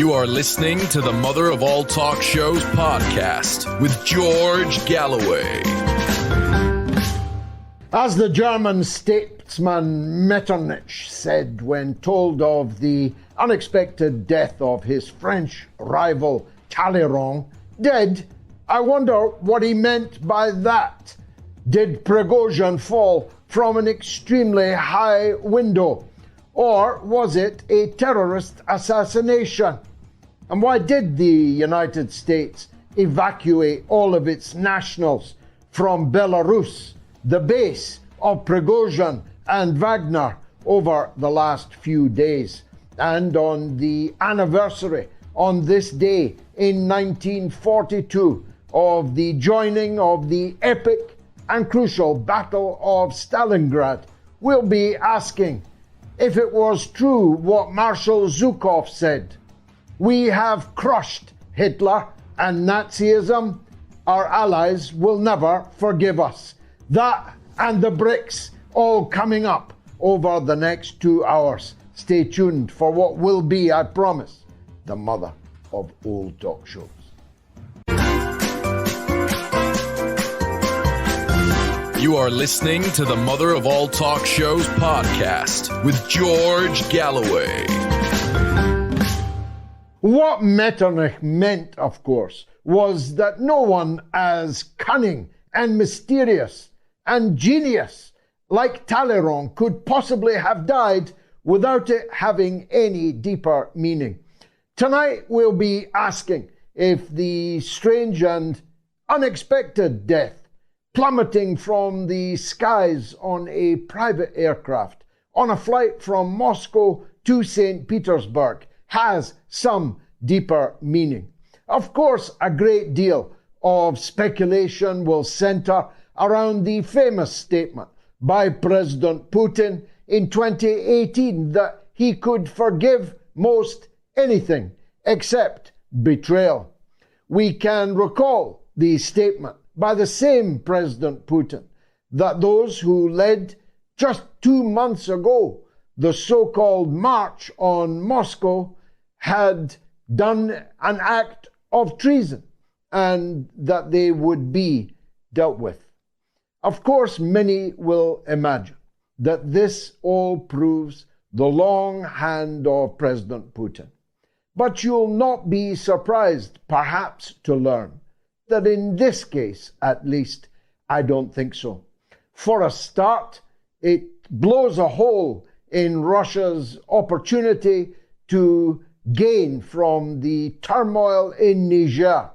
You are listening to the Mother of All Talk Shows podcast with George Galloway. As the German statesman Metternich said when told of the unexpected death of his French rival Talleyrand, dead, I wonder what he meant by that. Did Prigozhin fall from an extremely high window? Or was it a terrorist assassination? And why did the United States evacuate all of its nationals from Belarus, the base of Prigozhin and Wagner, over the last few days? And on the anniversary, on this day in 1942, of the joining of the epic and crucial Battle of Stalingrad, we'll be asking if it was true what Marshal Zhukov said. We have crushed Hitler and Nazism. Our allies will never forgive us. That and the BRICS all coming up over the next 2 hours. Stay tuned for what will be, I promise, the mother of all talk shows. You are listening to the Mother of All Talk Shows podcast with George Galloway. What Metternich meant, of course, was that no one as cunning and mysterious and genius like Talleyrand could possibly have died without it having any deeper meaning. Tonight we'll be asking if the strange and unexpected death plummeting from the skies on a private aircraft on a flight from Moscow to St. Petersburg has some deeper meaning. Of course, a great deal of speculation will center around the famous statement by President Putin in 2018 that he could forgive most anything except betrayal. We can recall the statement by the same President Putin that those who led just 2 months ago the so-called March on Moscow had done an act of treason and that they would be dealt with. Of course, many will imagine that this all proves the long hand of President Putin. But you'll not be surprised, perhaps, to learn that in this case, at least, I don't think so. For a start, it blows a hole in Russia's opportunity to gain from the turmoil in Niger,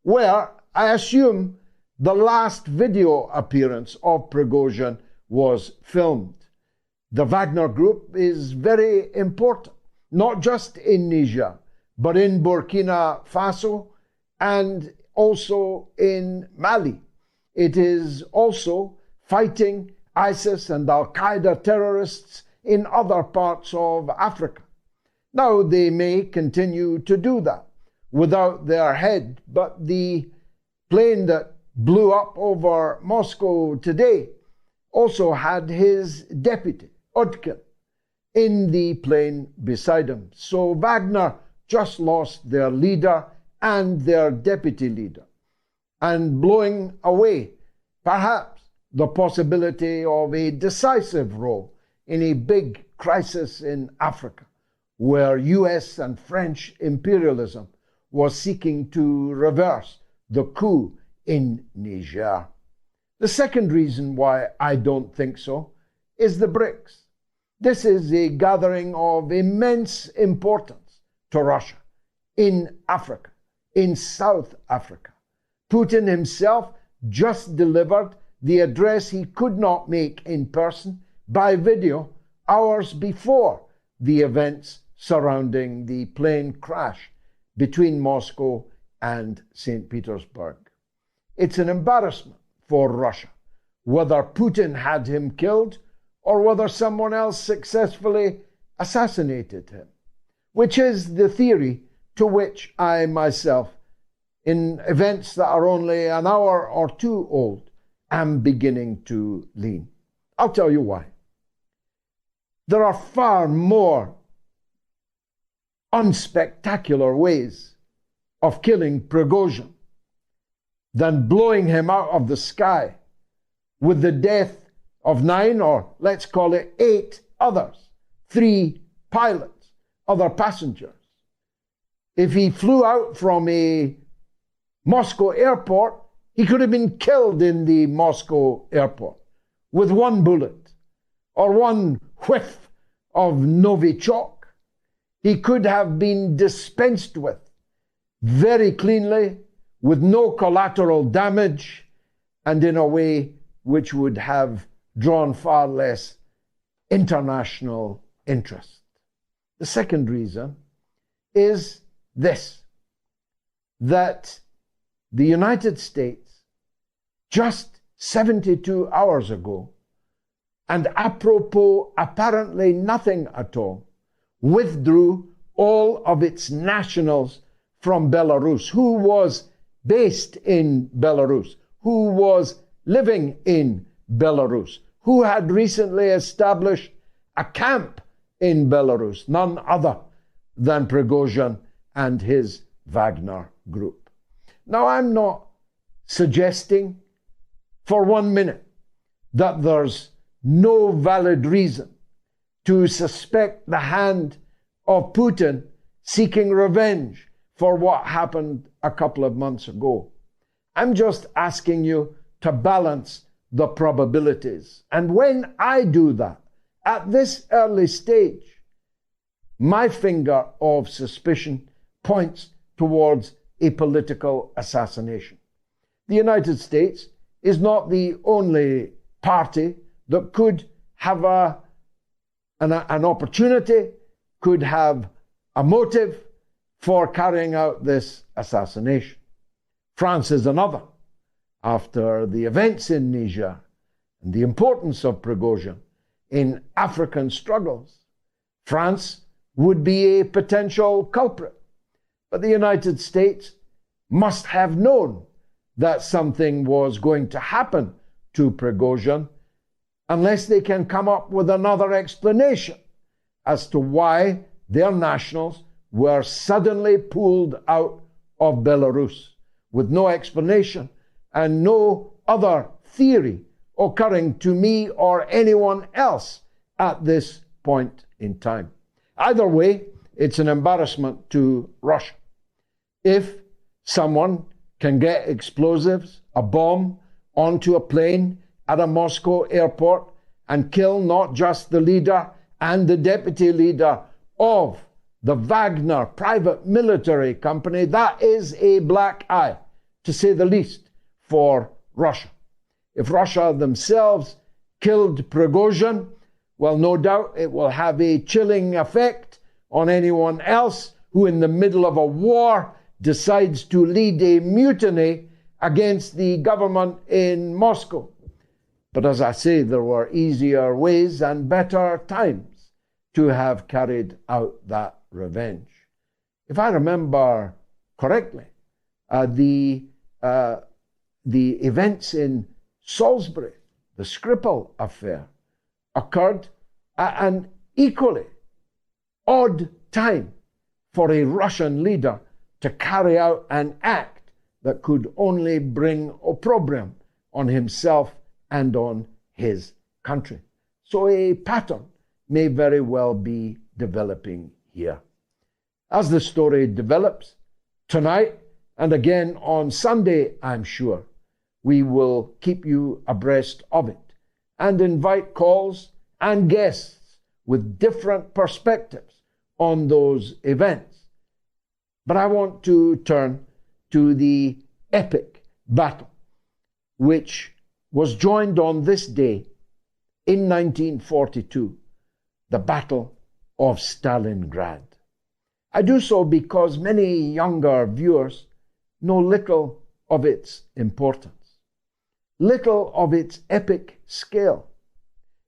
where I assume the last video appearance of Prigozhin was filmed. The Wagner Group is very important, not just in Niger, but in Burkina Faso and also in Mali. It is also fighting ISIS and Al-Qaeda terrorists in other parts of Africa. Now, they may continue to do that without their head, but the plane that blew up over Moscow today also had his deputy, Utkin, in the plane beside him. So Wagner just lost their leader and their deputy leader, and blowing away perhaps the possibility of a decisive role in a big crisis in Africa, where US and French imperialism was seeking to reverse the coup in Niger. The second reason why I don't think so is the BRICS. This is a gathering of immense importance to Russia in Africa, in South Africa. Putin himself just delivered the address he could not make in person by video hours before the events surrounding the plane crash between Moscow and St. Petersburg. It's an embarrassment for Russia, whether Putin had him killed or whether someone else successfully assassinated him, which is the theory to which I myself, in events that are only an hour or two old, am beginning to lean. I'll tell you why. There are far more unspectacular ways of killing Prigozhin than blowing him out of the sky with the death of 9, or let's call it 8 others, 3 pilots, other passengers. If he flew out from a Moscow airport, he could have been killed in the Moscow airport with 1 bullet or 1 whiff of Novichok. He could have been dispensed with very cleanly, with no collateral damage, and in a way which would have drawn far less international interest. The second reason is this, that the United States, just 72 hours ago, and apropos apparently nothing at all, withdrew all of its nationals from Belarus, who was based in Belarus, who was living in Belarus, who had recently established a camp in Belarus, none other than Prigozhin and his Wagner group. Now, I'm not suggesting for 1 minute that there's no valid reason to suspect the hand of Putin seeking revenge for what happened a couple of months ago. I'm just asking you to balance the probabilities. And when I do that, at this early stage, my finger of suspicion points towards a political assassination. The United States is not the only party that could have an opportunity, could have a motive for carrying out this assassination. France is another. After the events in Niger and the importance of Prigozhin in African struggles, France would be a potential culprit. But the United States must have known that something was going to happen to Prigozhin unless they can come up with another explanation as to why their nationals were suddenly pulled out of Belarus, with no explanation and no other theory occurring to me or anyone else at this point in time. Either way, it's an embarrassment to Russia. If someone can get explosives, a bomb, onto a plane at a Moscow airport and kill not just the leader and the deputy leader of the Wagner private military company, that is a black eye, to say the least, for Russia. If Russia themselves killed Prigozhin, well, no doubt it will have a chilling effect on anyone else who in the middle of a war decides to lead a mutiny against the government in Moscow. But as I say, there were easier ways and better times to have carried out that revenge. If I remember correctly, the events in Salisbury, the Skripal affair, occurred at an equally odd time for a Russian leader to carry out an act that could only bring opprobrium on himself and on his country. So a pattern may very well be developing here. As the story develops, tonight and again on Sunday, I'm sure, we will keep you abreast of it and invite calls and guests with different perspectives on those events. But I want to turn to the epic battle, which was joined on this day in 1942, the Battle of Stalingrad. I do so because many younger viewers know little of its importance, little of its epic scale.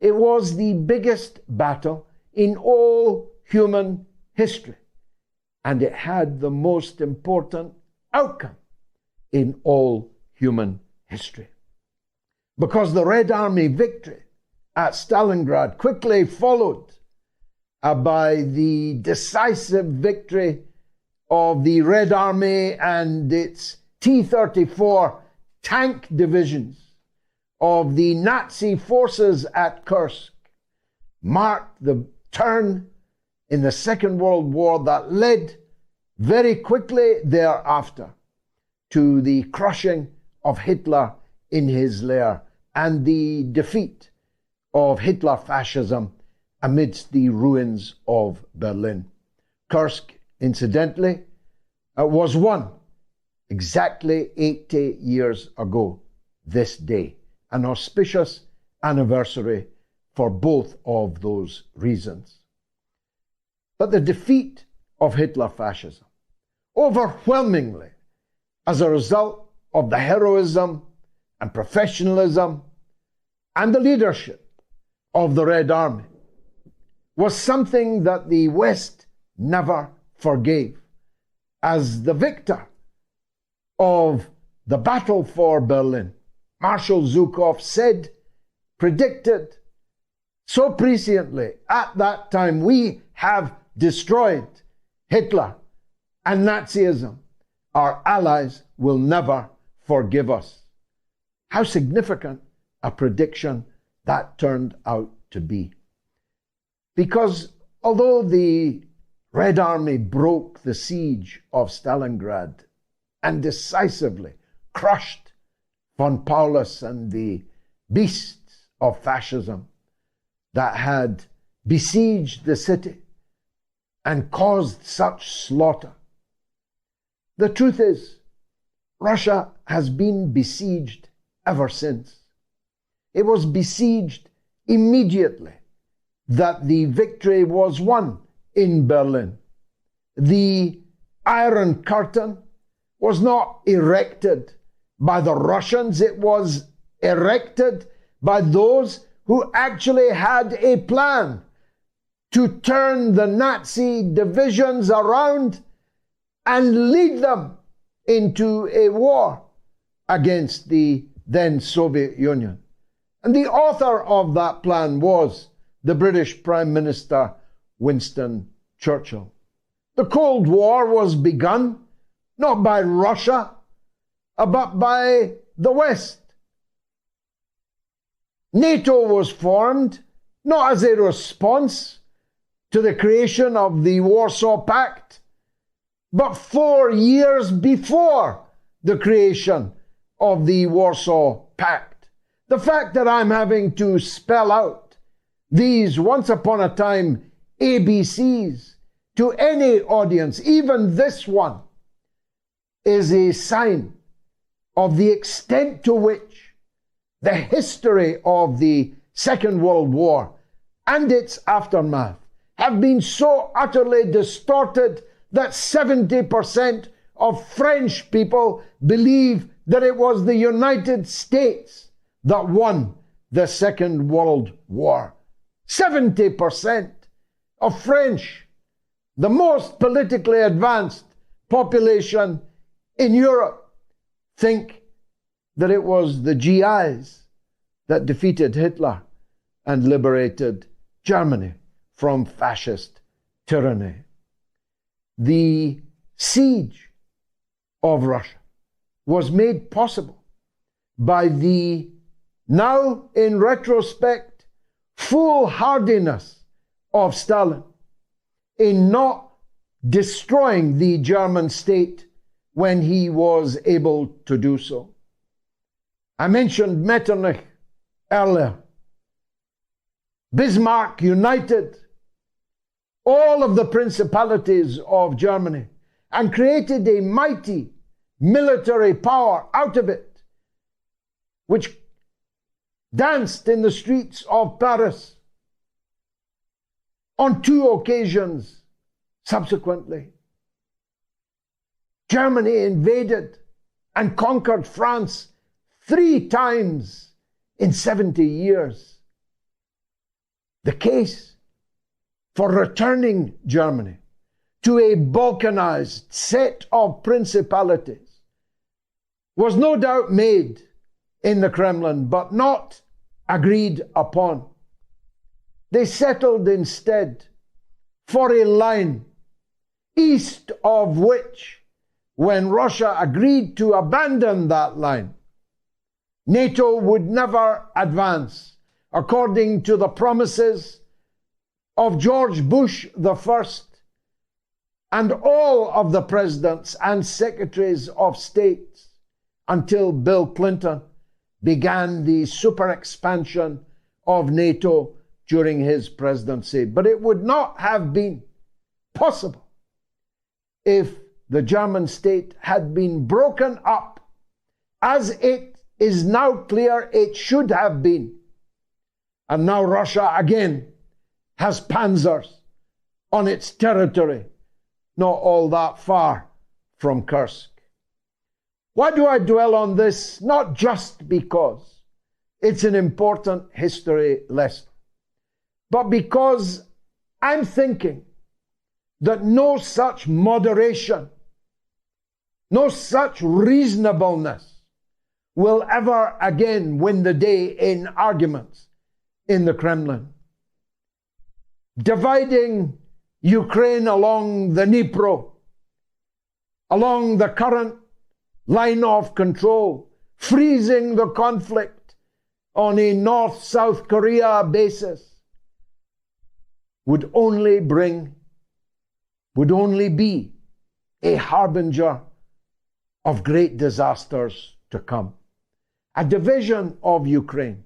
It was the biggest battle in all human history, and it had the most important outcome in all human history. Because the Red Army victory at Stalingrad quickly followed by the decisive victory of the Red Army and its T-34 tank divisions of the Nazi forces at Kursk, marked the turn in the Second World War that led very quickly thereafter to the crushing of Hitler in his lair and the defeat of Hitler fascism amidst the ruins of Berlin. Kursk, incidentally, was won exactly 80 years ago this day, an auspicious anniversary for both of those reasons. But the defeat of Hitler fascism, overwhelmingly as a result of the heroism and professionalism and the leadership of the Red Army, was something that the West never forgave. As the victor of the battle for Berlin, Marshal Zhukov predicted so presciently at that time, "We have destroyed Hitler and Nazism. Our allies will never forgive us." How significant a prediction that turned out to be. Because although the Red Army broke the siege of Stalingrad and decisively crushed von Paulus and the beasts of fascism that had besieged the city and caused such slaughter, the truth is, Russia has been besieged ever since. It was besieged immediately that the victory was won in Berlin. The Iron Curtain was not erected by the Russians, it was erected by those who actually had a plan to turn the Nazi divisions around and lead them into a war against the then Soviet Union. And the author of that plan was the British Prime Minister Winston Churchill. The Cold War was begun not by Russia, but by the West. NATO was formed not as a response to the creation of the Warsaw Pact, but 4 years before the creation of the Warsaw Pact. The fact that I'm having to spell out these once upon a time ABCs to any audience, even this one, is a sign of the extent to which the history of the Second World War and its aftermath have been so utterly distorted that 70% of French people believe that it was the United States that won the Second World War. 70% of French, the most politically advanced population in Europe, think that it was the GIs that defeated Hitler and liberated Germany from fascist tyranny. The siege of Russia was made possible by the, now in retrospect, foolhardiness of Stalin in not destroying the German state when he was able to do so. I mentioned Metternich earlier. Bismarck united all of the principalities of Germany and created a mighty military power out of it, which danced in the streets of Paris on 2 occasions subsequently. Germany invaded and conquered France 3 times in 70 years. The case for returning Germany to a balkanized set of principalities was no doubt made in the Kremlin, but not agreed upon. They settled instead for a line east of which, when Russia agreed to abandon that line, NATO would never advance, according to the promises of George Bush the First and all of the presidents and secretaries of state until Bill Clinton began the super expansion of NATO during his presidency. But it would not have been possible if the German state had been broken up, as it is now clear it should have been. And now Russia again has panzers on its territory, not all that far from Kursk. Why do I dwell on this? Not just because it's an important history lesson, but because I'm thinking that no such moderation, no such reasonableness will ever again win the day in arguments in the Kremlin. Dividing Ukraine along the Dnipro, along the current line of control, freezing the conflict on a North-South Korea basis, would only be a harbinger of great disasters to come. A division of Ukraine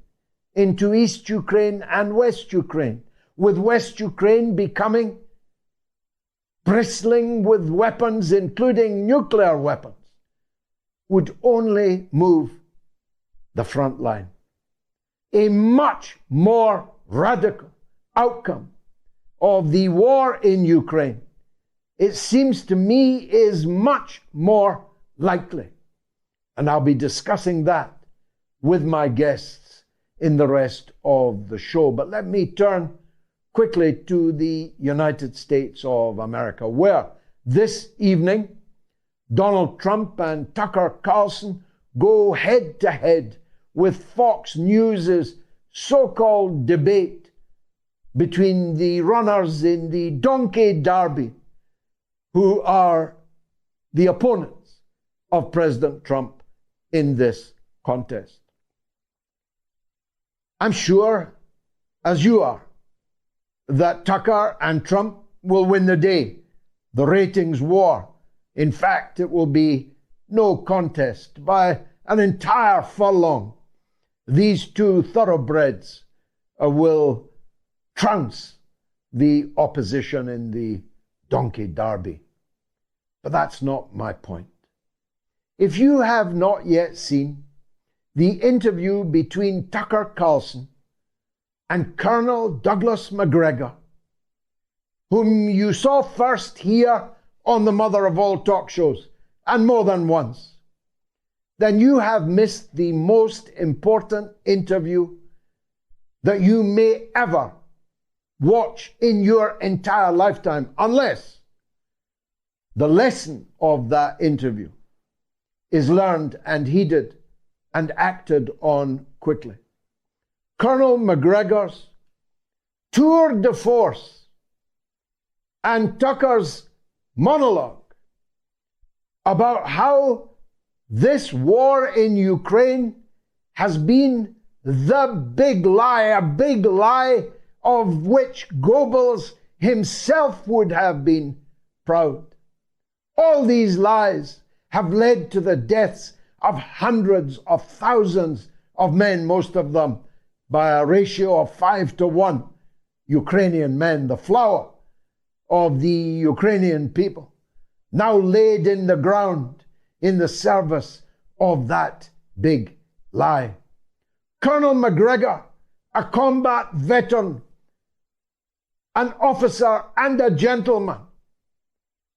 into East Ukraine and West Ukraine, with West Ukraine becoming bristling with weapons, including nuclear weapons, would only move the front line. A much more radical outcome of the war in Ukraine, it seems to me, is much more likely. And I'll be discussing that with my guests in the rest of the show. But let me turn quickly to the United States of America, where this evening Donald Trump and Tucker Carlson go head to head with Fox News's so-called debate between the runners in the donkey derby, who are the opponents of President Trump in this contest. I'm sure, as you are, that Tucker and Trump will win the day, the ratings war. In fact, it will be no contest by an entire furlong. These two thoroughbreds will trounce the opposition in the donkey derby. But that's not my point. If you have not yet seen the interview between Tucker Carlson and Colonel Douglas McGregor, whom you saw first here on the mother of all talk shows, and more than once, then you have missed the most important interview that you may ever watch in your entire lifetime, unless the lesson of that interview is learned and heeded and acted on quickly. Colonel McGregor's tour de force and Tucker's monologue about how this war in Ukraine has been the big lie, a big lie of which Goebbels himself would have been proud. All these lies have led to the deaths of hundreds of thousands of men, most of them by a ratio of 5-to-1 Ukrainian men, the flower of the Ukrainian people, now laid in the ground in the service of that big lie. Colonel McGregor, a combat veteran, an officer and a gentleman,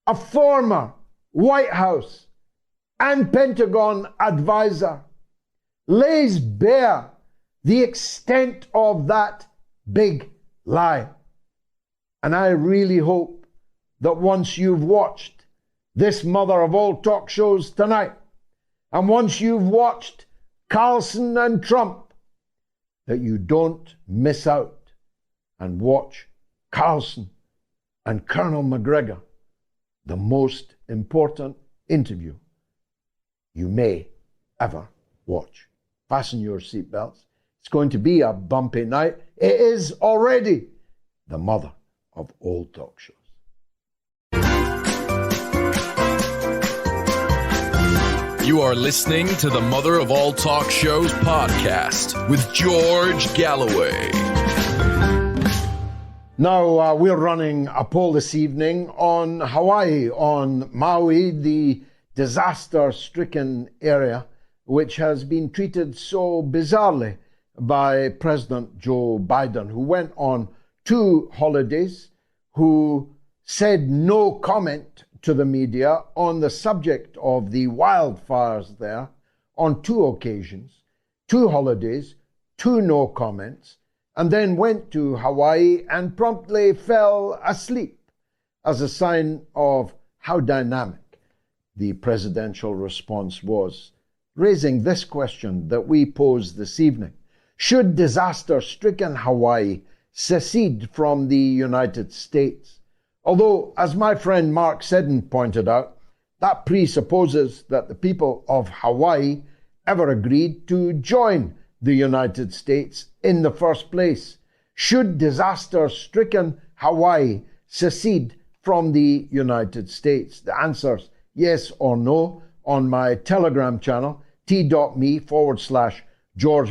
a former White House and Pentagon advisor, lays bare the extent of that big lie. And I really hope that once you've watched this mother of all talk shows tonight, and once you've watched Carlson and Trump, that you don't miss out and watch Carlson and Colonel McGregor, the most important interview you may ever watch. Fasten your seatbelts. It's going to be a bumpy night. It is already the mother of all talk shows. You are listening to the Mother of All Talk Shows podcast with George Galloway. Now, we're running a poll this evening on Hawaii, on Maui, the disaster-stricken area, which has been treated so bizarrely by President Joe Biden, who went on 2 holidays, who said no comment to the media on the subject of the wildfires there on 2 occasions, 2 holidays, 2 no comments, and then went to Hawaii and promptly fell asleep as a sign of how dynamic the presidential response was, raising this question that we pose this evening. Should disaster-stricken Hawaii secede from the United States? Although, as my friend Mark Seddon pointed out, that presupposes that the people of Hawaii ever agreed to join the United States in the first place. Should disaster-stricken Hawaii secede from the United States? The answer's yes or no on my Telegram channel, t.me/George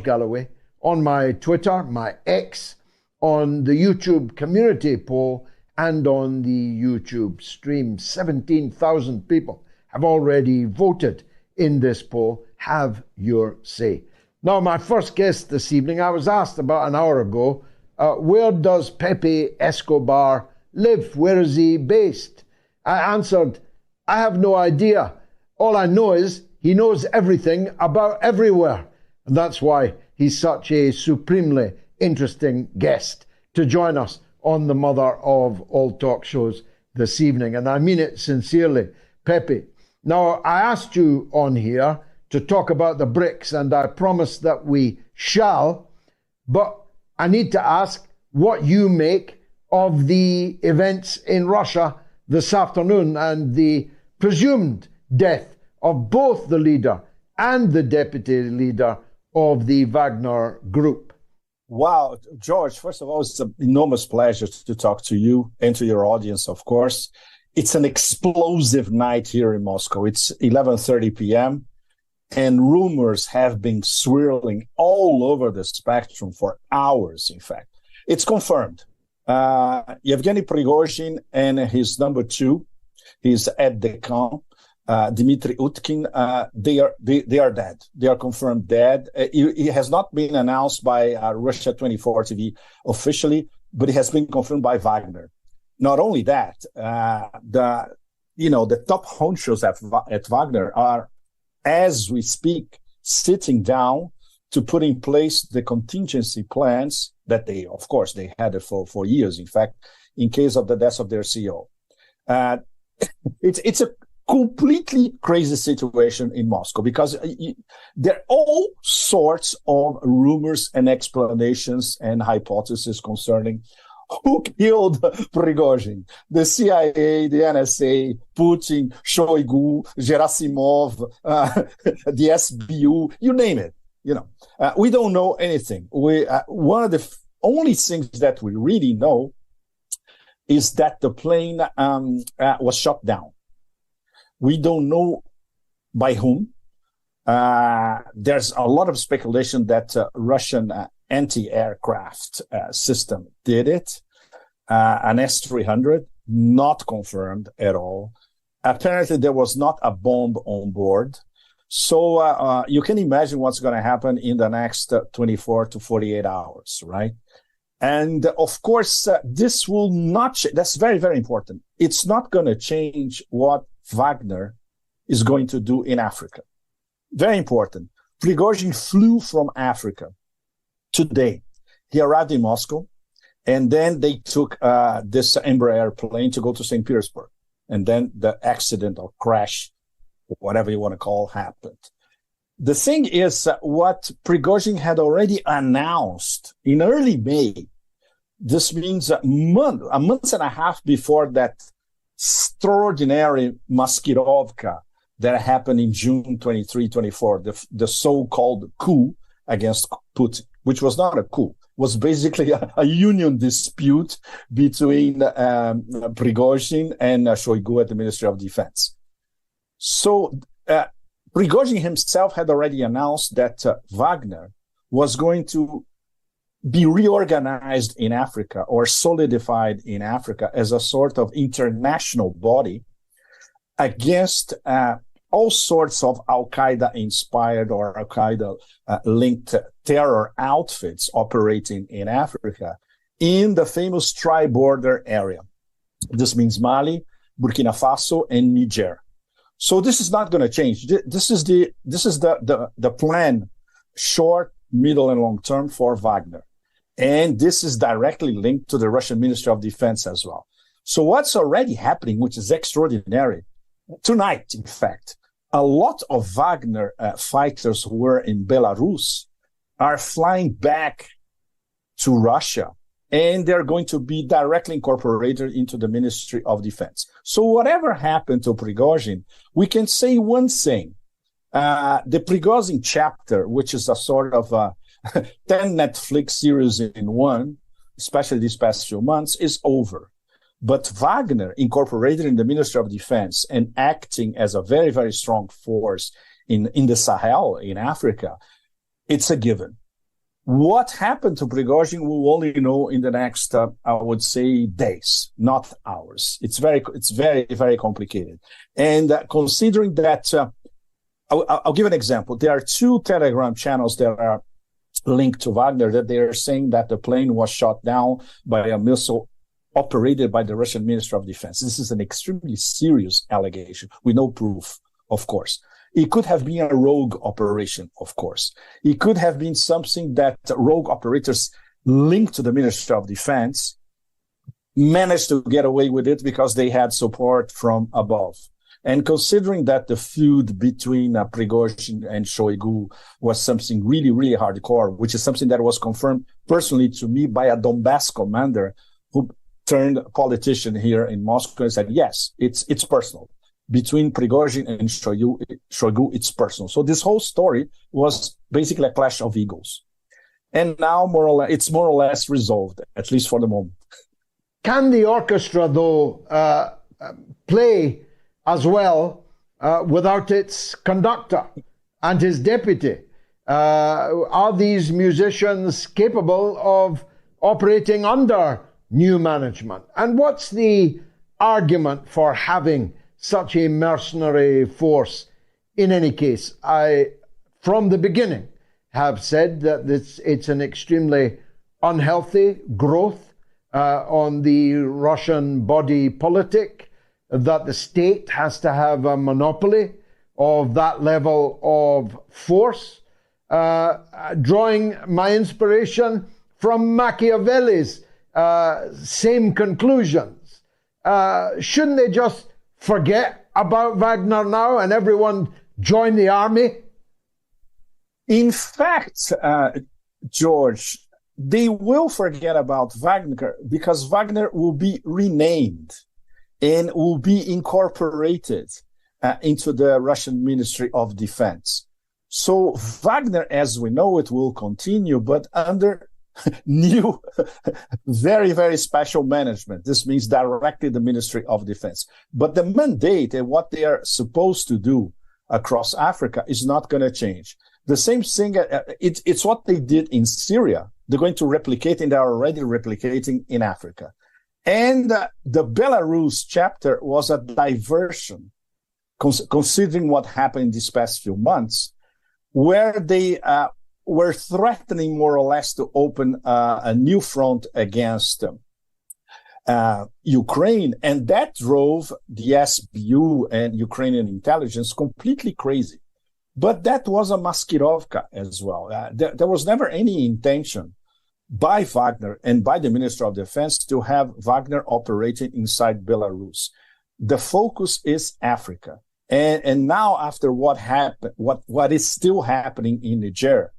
Galloway, on my Twitter, my X, on the YouTube community poll, and on the YouTube stream. 17,000 people have already voted in this poll. Have your say. Now, my first guest this evening, I was asked about an hour ago, where does Pepe Escobar live? Where is he based? I answered, I have no idea. All I know is he knows everything about everywhere. And that's why he's such a supremely interesting guest to join us on the Mother of All Talk Shows this evening. And I mean it sincerely, Pepe. Now, I asked you on here to talk about the BRICS, and I promise that we shall, but I need to ask what you make of the events in Russia this afternoon and the presumed death of both the leader and the deputy leader of the Wagner group. Wow, George, first of all, it's an enormous pleasure to talk to you and to your audience, of course. It's an explosive night here in Moscow. It's 11:30 p.m., and rumors have been swirling all over the spectrum for hours, in fact. It's confirmed. Yevgeny Prigozhin and his number 2, his aide-de-camp, Dmitry Utkin, they are dead. They are confirmed dead. It has not been announced by Russia 24 TV officially, but it has been confirmed by Wagner. Not only that, the top honchos at Wagner are, as we speak, sitting down to put in place the contingency plans that they had it for years, in fact, in case of the death of their CEO. It's a completely crazy situation in Moscow because there are all sorts of rumors and explanations and hypotheses concerning who killed Prigozhin. The CIA, the NSA, Putin, Shoigu, Gerasimov, the SBU, you name it. We don't know anything. One of the only things that we really know is that the plane was shot down. We don't know by whom. There's a lot of speculation that Russian anti-aircraft system did it. An S-300, not confirmed at all. Apparently, there was not a bomb on board. So you can imagine what's going to happen in the next 24 to 48 hours, right? And of course, this will not, that's very, very important. It's not going to change what Wagner is going to do in Africa. Very important. Prigozhin flew from Africa today. He arrived in Moscow, and then they took this Embraer plane to go to St. Petersburg. And then the accident or crash, whatever you want to call, happened. The thing is, what Prigozhin had already announced in early May This means a month and a half before that extraordinary Maskirovka that happened in June 23, 24, the so-called coup against Putin, which was not a coup, was basically a union dispute between Prigozhin and Shoigu at the Ministry of Defense. So Prigozhin himself had already announced that Wagner was going to be reorganized in Africa or solidified in Africa as a sort of international body against all sorts of Al-Qaeda inspired or Al-Qaeda linked terror outfits operating in Africa in the famous tri-border area. This means Mali, Burkina Faso, and Niger. So this is not going to change. This is the plan, short, middle, and long term for Wagner. And this is directly linked to the Russian Ministry of Defense as well. So what's already happening, which is extraordinary, tonight, in fact, a lot of Wagner fighters who were in Belarus are flying back to Russia, and they're going to be directly incorporated into the Ministry of Defense. So whatever happened to Prigozhin, we can say one thing. The Prigozhin chapter, which is a sort of 10 Netflix series in one, especially these past few months, is over. But Wagner, incorporated in the Ministry of Defense and acting as a very, very strong force in the Sahel, in Africa, it's a given. What happened to Prigozhin, we'll only know in the next, I would say, days, not hours. It's very, very complicated. And considering that, I'll give an example. There are two Telegram channels that are linked to Wagner that they are saying that the plane was shot down by a missile operated by the Russian Ministry of Defense. This is an extremely serious allegation with no proof, of course. It could have been a rogue operation, of course. It could have been something that rogue operators linked to the Ministry of Defense managed to get away with it because they had support from above. And considering that the feud between Prigozhin and Shoigu was something really, really hardcore, which is something that was confirmed personally to me by a Donbass commander who turned politician here in Moscow and said, yes, it's personal. Between Prigozhin and Shoigu, it's personal. So this whole story was basically a clash of egos. And now it's more or less resolved, at least for the moment. Can the orchestra, though, play as well without its conductor and his deputy? Are these musicians capable of operating under new management? And what's the argument for having such a mercenary force? In any case, I, from the beginning, have said that it's an extremely unhealthy growth on the Russian body politic, that the state has to have a monopoly of that level of force, drawing my inspiration from Machiavelli's same conclusions. Shouldn't they just forget about Wagner now and everyone join the army? In fact, George, they will forget about Wagner because Wagner will be renamed and will be incorporated into the Russian Ministry of Defense. So Wagner, as we know it, will continue, but under new, very, very special management. This means directly the Ministry of Defense. But the mandate and what they are supposed to do across Africa is not going to change. The same thing, it's what they did in Syria. They're going to replicate, and they're already replicating in Africa. And the Belarus chapter was a diversion, considering what happened these past few months, where they were threatening more or less to open a new front against Ukraine. And that drove the SBU and Ukrainian intelligence completely crazy. But that was a Maskirovka as well. There was never any intention by Wagner and by the Minister of Defense to have Wagner operating inside Belarus. The focus is Africa. And now after what happened, what is still happening in Niger,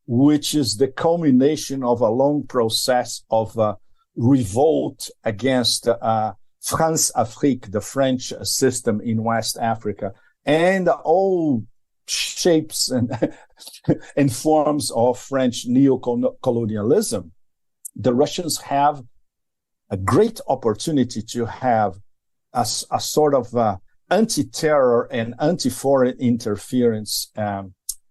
which is the culmination of a long process of revolt against France Afrique, the French system in West Africa, and all shapes and, and forms of French neo-colonialism, the Russians have a great opportunity to have a sort of anti-terror and anti-foreign interference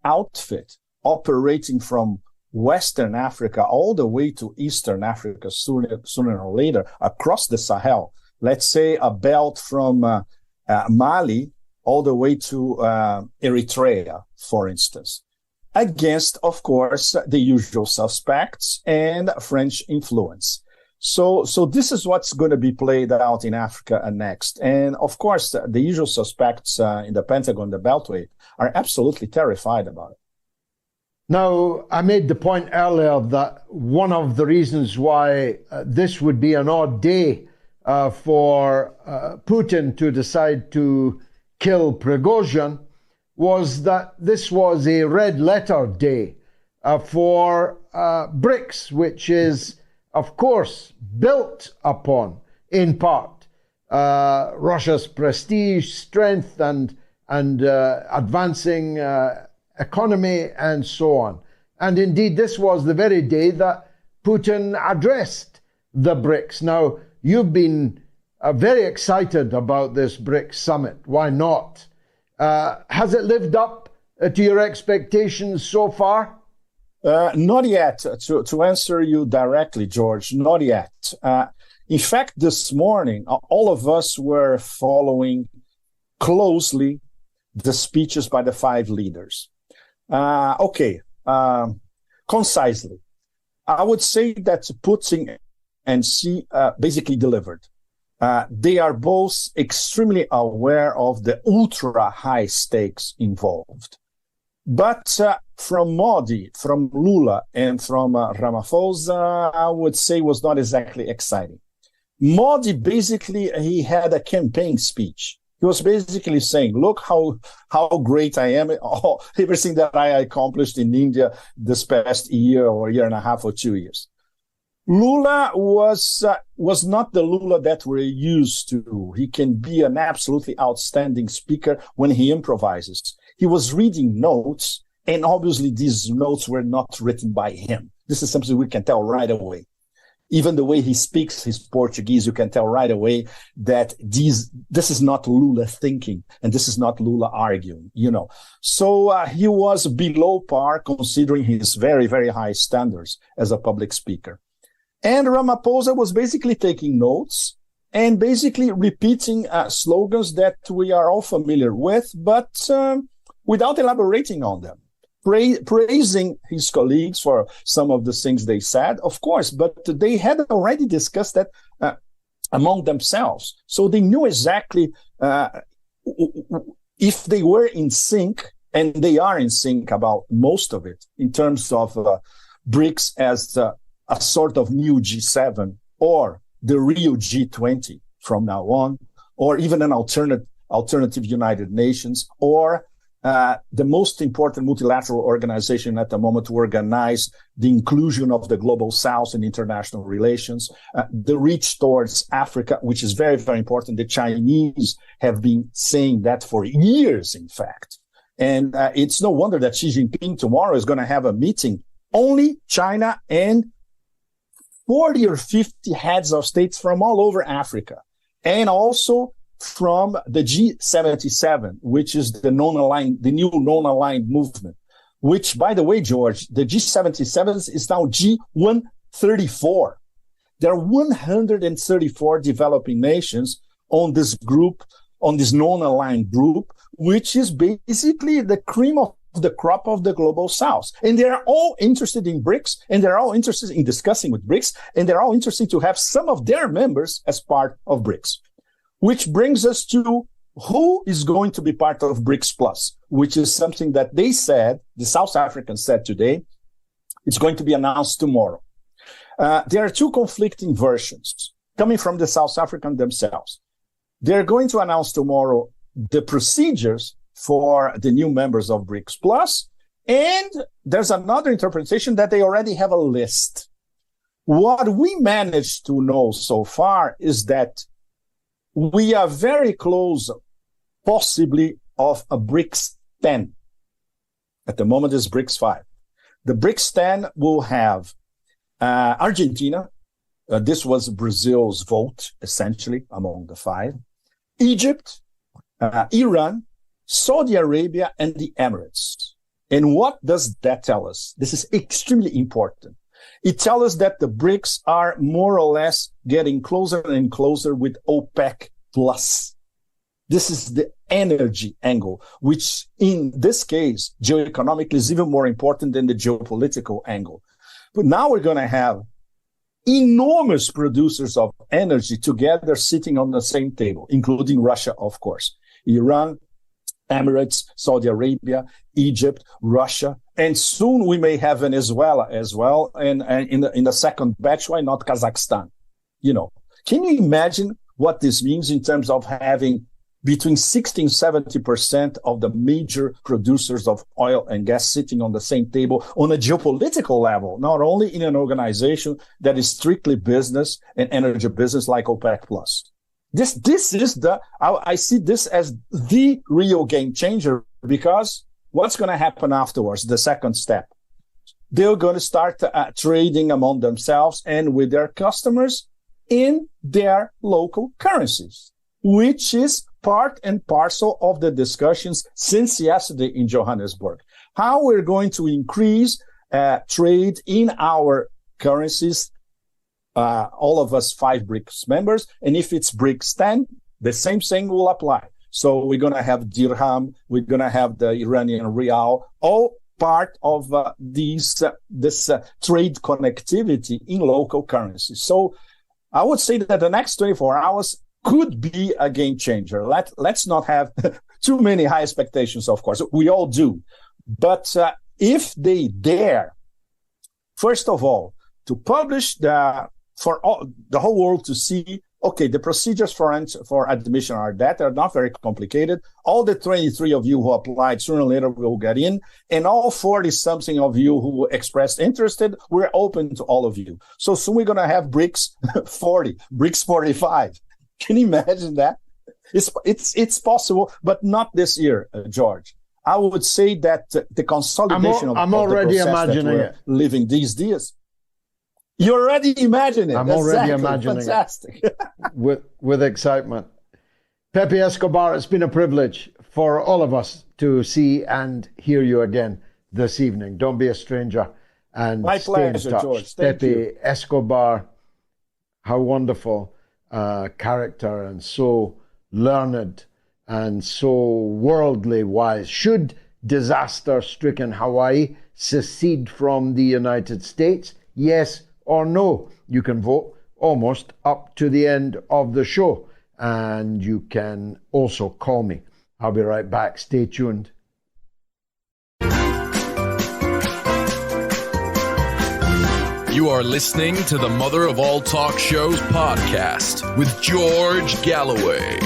outfit operating from Western Africa all the way to Eastern Africa sooner or later, across the Sahel. Let's say a belt from Mali all the way to Eritrea, for instance, against, of course, the usual suspects and French influence. So this is what's going to be played out in Africa next. And of course, the usual suspects in the Pentagon, the Beltway, are absolutely terrified about it. Now, I made the point earlier that one of the reasons why this would be an odd day for Putin to decide to kill Prigozhin was that this was a red letter day for BRICS, which is, of course, built upon, in part, Russia's prestige, strength, and advancing economy, and so on. And indeed, this was the very day that Putin addressed the BRICS. Now, you've been very excited about this BRICS summit. Why not? Has it lived up to your expectations so far? Not yet. To answer you directly, George, not yet. In fact, this morning, all of us were following closely the speeches by the 5 leaders. Concisely, I would say that Putin and Xi basically delivered. They are both extremely aware of the ultra high stakes involved. But from Modi, from Lula, and from Ramaphosa, I would say was not exactly exciting. Modi, basically, he had a campaign speech. He was basically saying, look how great I am, everything that I accomplished in India this past year or year and a half or 2 years. Lula was not the Lula that we're used to. He can be an absolutely outstanding speaker when he improvises. He was reading notes, and obviously these notes were not written by him. This is something we can tell right away. Even the way he speaks his Portuguese, you can tell right away that this is not Lula thinking, and this is not Lula arguing, So he was below par considering his very, very high standards as a public speaker. And Ramaphosa was basically taking notes and basically repeating slogans that we are all familiar with, but without elaborating on them. Praising his colleagues for some of the things they said, of course, but they had already discussed that among themselves. So they knew exactly if they were in sync, and they are in sync about most of it, in terms of BRICS as a sort of new G7 or the real G20 from now on, or even an alternative United Nations, or the most important multilateral organization at the moment to organize the inclusion of the global south in international relations, the reach towards Africa, which is very, very important. The Chinese have been saying that for years, in fact. And it's no wonder that Xi Jinping tomorrow is going to have a meeting, only China and 40 or 50 heads of states from all over Africa, and also from the G77, which is the new non-aligned movement, which, by the way, George, the G77 is now G134. There are 134 developing nations on this group, on this non-aligned group, which is basically the cream of the crop of the global south. And they're all interested in BRICS, and they're all interested in discussing with BRICS, and they're all interested to have some of their members as part of BRICS. Which brings us to who is going to be part of BRICS Plus, which is something that they said, the South Africans said today, it's going to be announced tomorrow. There are 2 conflicting versions coming from the South Africans themselves. They're going to announce tomorrow the procedures for the new members of BRICS Plus, and there's another interpretation that they already have a list. What we managed to know so far is that we are very close, possibly, of a BRICS 10. At the moment, it's BRICS 5. The BRICS 10 will have Argentina. This was Brazil's vote, essentially, among the 5. Egypt, Iran, Saudi Arabia, and the Emirates. And what does that tell us? This is extremely important. It tells us that the BRICS are more or less getting closer and closer with OPEC plus. This is the energy angle, which in this case, geoeconomically is even more important than the geopolitical angle. But now we're going to have enormous producers of energy together sitting on the same table, including Russia, of course, Iran, Emirates, Saudi Arabia, Egypt, Russia, and soon we may have Venezuela as well. And in the second batch, why not Kazakhstan? You know, can you imagine what this means in terms of having between 60 and 70% of the major producers of oil and gas sitting on the same table on a geopolitical level, not only in an organization that is strictly business and energy business like OPEC plus. This is I see this as the real game changer, because what's going to happen afterwards, the second step? They're going to start trading among themselves and with their customers in their local currencies, which is part and parcel of the discussions since yesterday in Johannesburg. How we're going to increase trade in our currencies, all of us 5 BRICS members. And if it's BRICS 10, the same thing will apply. So we're going to have dirham, we're going to have the Iranian rial, all part of this trade connectivity in local currencies. So I would say that the next 24 hours could be a game changer. Let's not have too many high expectations, of course. We all do. But if they dare, first of all, to publish for the whole world to see, okay, the procedures for admission are that. They're not very complicated. All the 23 of you who applied sooner or later will get in. And all 40-something of you who expressed interested, we're open to all of you. So soon we're going to have BRICS 40, BRICS 45. Can you imagine that? It's possible, but not this year, George. I would say that the consolidation I'm already imagining it. Living these days. You already imagine it. I'm already imagining fantastic. it. with excitement. Pepe Escobar, it's been a privilege for all of us to see and hear you again this evening. Don't be a stranger, and my stay pleasure, in touch. George. Pepe Escobar, how wonderful character, and so learned and so worldly wise. Should disaster-stricken Hawaii secede from the United States? Yes or no? You can vote almost up to the end of the show. And you can also call me. I'll be right back. Stay tuned. You are listening to the Mother of All Talk Shows podcast with George Galloway.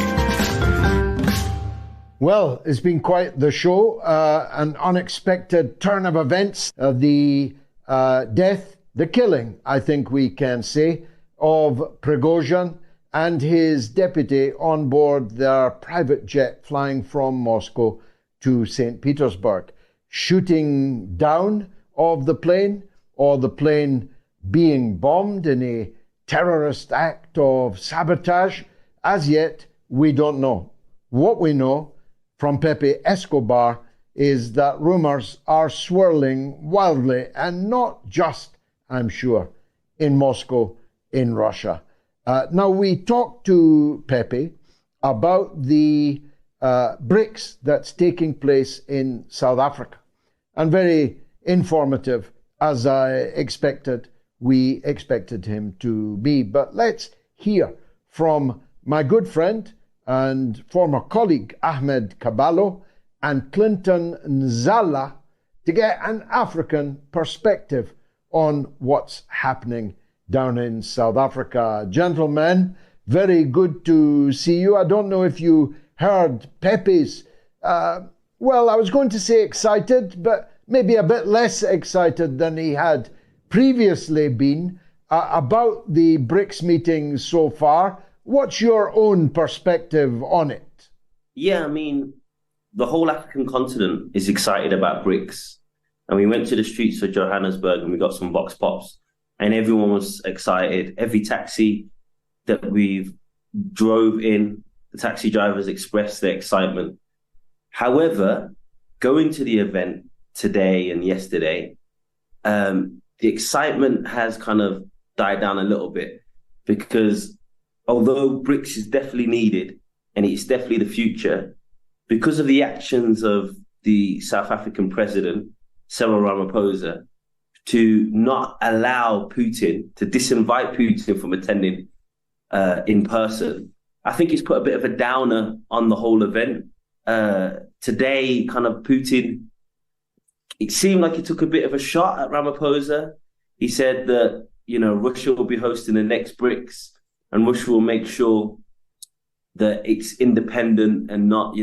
Well, it's been quite the show. An unexpected turn of events. The death, the killing, I think we can say, of Prigozhin and his deputy on board their private jet flying from Moscow to St. Petersburg. Shooting down of the plane, or the plane being bombed in a terrorist act of sabotage, as yet we don't know. What we know from Pepe Escobar is that rumors are swirling wildly, and not just, I'm sure, in Moscow, in Russia. Now, we talked to Pepe about the BRICS that's taking place in South Africa, and very informative, as I expected, we expected him to be. But let's hear from my good friend and former colleague Ahmed Caballo and Clinton Nzala to get an African perspective on what's happening down in South Africa. Gentlemen, very good to see you. I don't know if you heard Pepe's, well, I was going to say excited, but maybe a bit less excited than he had previously been about the BRICS meetings so far. What's your own perspective on it? Yeah, I mean, the whole African continent is excited about BRICS. And we went to the streets of Johannesburg and we got some box pops. And everyone was excited. Every taxi that we drove in, the taxi drivers expressed their excitement. However, going to the event today and yesterday, the excitement has kind of died down a little bit, because although BRICS is definitely needed and it's definitely the future, because of the actions of the South African president, Cyril Ramaphosa, to not allow Putin, to disinvite Putin from attending in person, I think it's put a bit of a downer on the whole event. Today, kind of Putin, it seemed like he took a bit of a shot at Ramaphosa. He said that, Russia will be hosting the next BRICS and Russia will make sure that it's independent and not,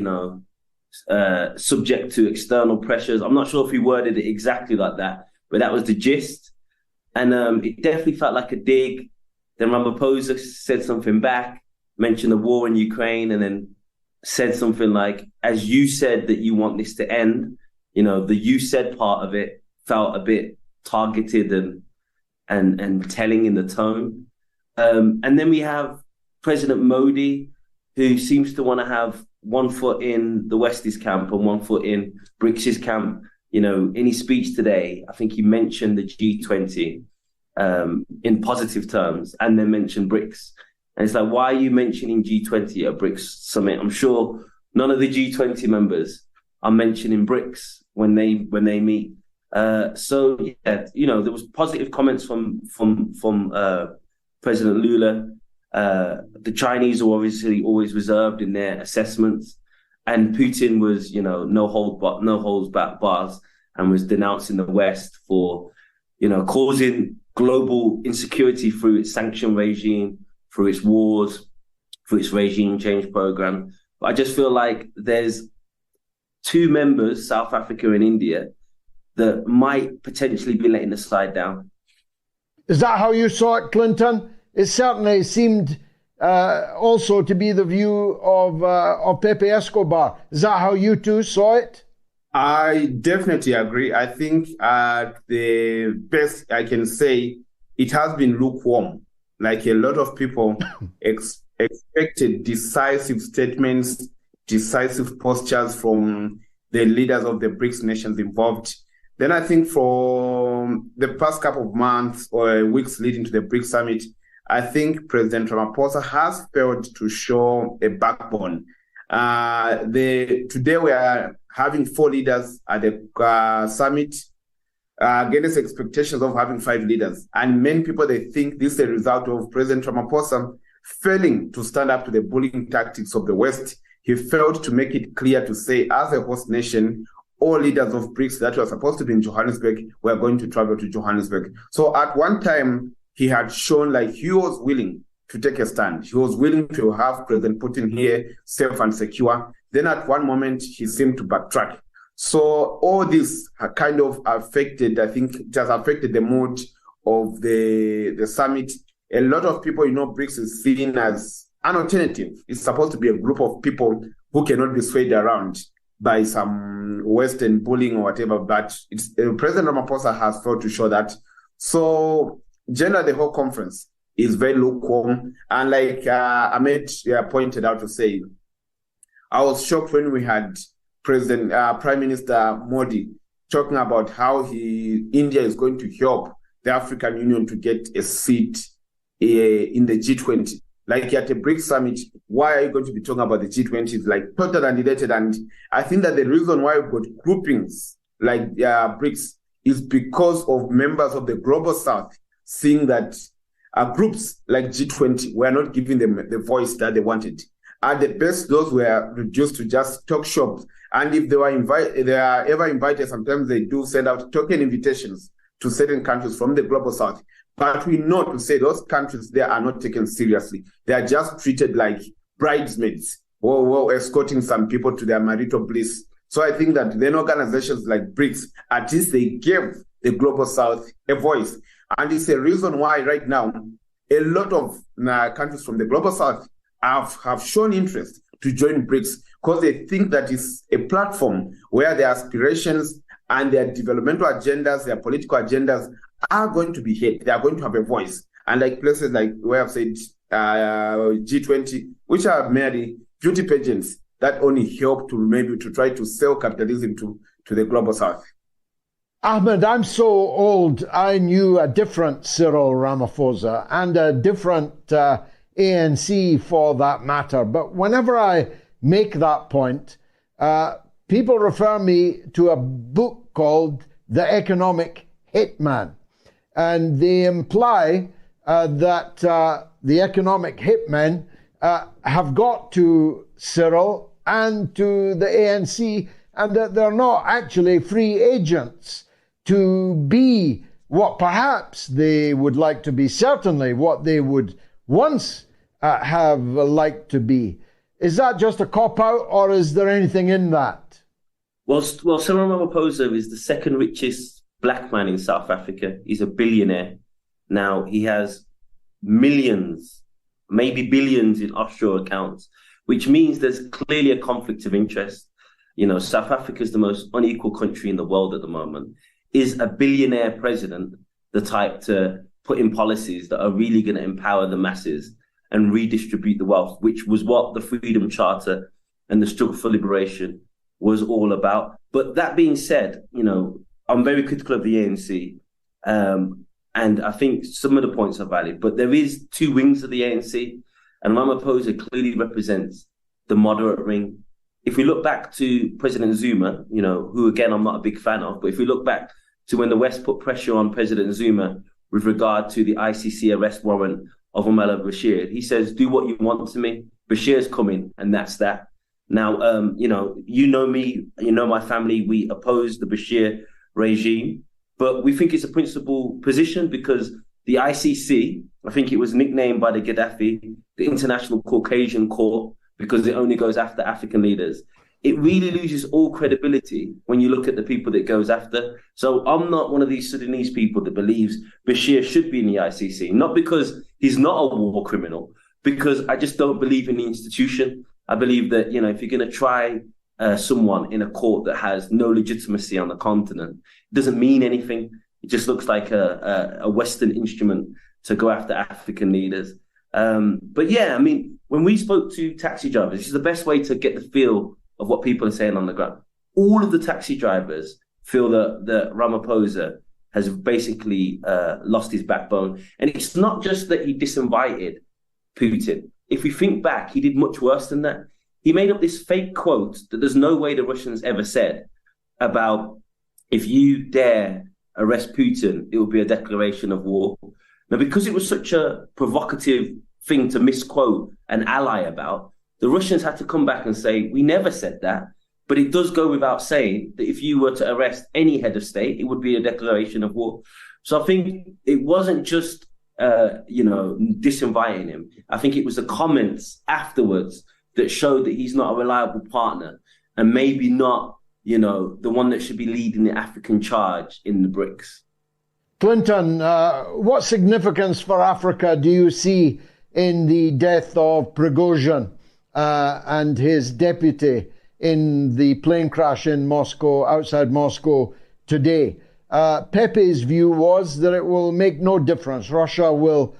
subject to external pressures. I'm not sure if he worded it exactly like that, but that was the gist. And it definitely felt like a dig. Then Ramaphosa said something back, mentioned the war in Ukraine, and then said something like, as you said that you want this to end, the you said part of it felt a bit targeted and telling in the tone. And then we have President Modi, who seems to want to have one foot in the West's camp and one foot in BRICS' camp. In his speech today, I think he mentioned the G20 in positive terms and then mentioned BRICS. And it's like, why are you mentioning G20 at BRICS Summit? I'm sure none of the G20 members are mentioning BRICS when they meet. So there was positive comments from President Lula. The Chinese are obviously always reserved in their assessments, and Putin was, no holds back bars, and was denouncing the West for, causing global insecurity through its sanction regime, through its wars, through its regime change program. But I just feel like there's two members, South Africa and India, that might potentially be letting the slide down. Is that how you saw it, Clinton? It certainly seemed also to be the view of Pepe Escobar. Is that how you two saw it? I definitely agree. I think the best I can say, it has been lukewarm. Like a lot of people expected decisive statements, decisive postures from the leaders of the BRICS nations involved. Then I think for the past couple of months or weeks leading to the BRICS Summit, I think President Ramaphosa has failed to show a backbone. Today we are having 4 leaders at the summit against expectations of having 5 leaders. And many people, they think this is a result of President Ramaphosa failing to stand up to the bullying tactics of the West. He failed to make it clear to say, as a host nation, all leaders of BRICS that were supposed to be in Johannesburg were going to travel to Johannesburg. So at one time, he had shown like he was willing to take a stand. He was willing to have President Putin here, safe and secure. Then at one moment, he seemed to backtrack. So all this kind of affected, I think it has affected the mood of the summit. A lot of people, BRICS is seen as an alternative. It's supposed to be a group of people who cannot be swayed around by some Western bullying or whatever, but President Ramaphosa has failed to show that. So generally, the whole conference is very lukewarm. And like Ahmed pointed out to say, I was shocked when we had Prime Minister Modi talking about how India is going to help the African Union to get a seat in the G20. Like at the BRICS Summit, why are you going to be talking about the G20? It's like totally unrelated. And I think that the reason why we've got groupings like BRICS is because of members of the Global South seeing that groups like G20 were not giving them the voice that they wanted. At the best, those were reduced to just talk shops. And if they are ever invited, sometimes they do send out token invitations to certain countries from the Global South. But we know to say those countries there are not taken seriously. They are just treated like bridesmaids or escorting some people to their marital bliss. So I think that then organizations like BRICS, at least they gave the Global South a voice. And it's a reason why right now, a lot of countries from the global south have shown interest to join BRICS because they think that it's a platform where their aspirations and their developmental agendas, their political agendas are going to be heard. They are going to have a voice. And like places like where I've said G20, which are merely beauty pageants that only help to try to sell capitalism to the global south. Ahmed, I'm so old, I knew a different Cyril Ramaphosa and a different ANC for that matter. But whenever I make that point, people refer me to a book called The Economic Hitman. And they imply that the economic hitmen have got to Cyril and to the ANC, and that they're not actually free agents to be what perhaps they would like to be, certainly what they would once have liked to be. Is that just a cop-out, or is there anything in that? Well, Cyril Ramaphosa is the second richest black man in South Africa. He's a billionaire. Now, he has millions, maybe billions in offshore accounts, which means there's clearly a conflict of interest. You know, South Africa is the most unequal country in the world at the moment. Is a billionaire president the type to put in policies that are really going to empower the masses and redistribute the wealth, which was what the Freedom Charter and the struggle for liberation was all about? But that being said, you know, I'm very critical of the ANC, and I think some of the points are valid, but there is two wings of the ANC, and Ramaphosa clearly represents the moderate wing. If we look back to President Zuma, you know, who again I'm not a big fan of, but if we look back to when the West put pressure on President Zuma with regard to the ICC arrest warrant of Omar al-Bashir, he says, do what you want to me. Bashir's coming, and that's that. Now, you know me, you know my family, we oppose the Bashir regime, but we think it's a principled position because the ICC, I think it was nicknamed by the Gaddafi, the International Caucasian Court, because it only goes after African leaders. It really loses all credibility when you look at the people that it goes after. So I'm not one of these Sudanese people that believes Bashir should be in the ICC, not because he's not a war criminal, because I just don't believe in the institution. I believe that, you know, if you're going to try someone in a court that has no legitimacy on the continent, it doesn't mean anything. It just looks like a Western instrument to go after African leaders. But yeah, I mean, when we spoke to taxi drivers, this is the best way to get the feel of what people are saying on the ground. All of the taxi drivers feel that Ramaphosa has basically lost his backbone. And it's not just that he disinvited Putin. If we think back, he did much worse than that. He made up this fake quote that there's no way the Russians ever said about, if you dare arrest Putin, it will be a declaration of war. Now, because it was such a provocative thing to misquote an ally about, the Russians had to come back and say, we never said that. But it does go without saying that if you were to arrest any head of state, it would be a declaration of war. So I think it wasn't just, disinviting him. I think it was the comments afterwards that showed that he's not a reliable partner and maybe not, the one that should be leading the African charge in the BRICS. Clinton, what significance for Africa do you see in the death of Prigozhin and his deputy in the plane crash in Moscow, outside Moscow today? Pepe's view was that it will make no difference. Russia will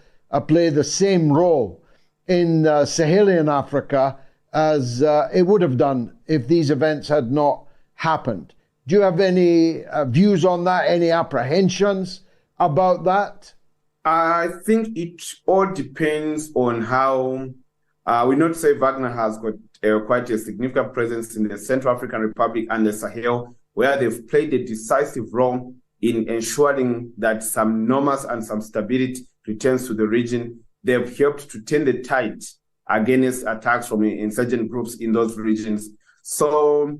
play the same role in Sahelian Africa as it would have done if these events had not happened. Do you have any views on that, any apprehensions about that? I think it all depends on how, we know to say Wagner has got quite a significant presence in the Central African Republic and the Sahel, where they've played a decisive role in ensuring that some norms and some stability returns to the region. They've helped to turn the tide against attacks from insurgent groups in those regions. So,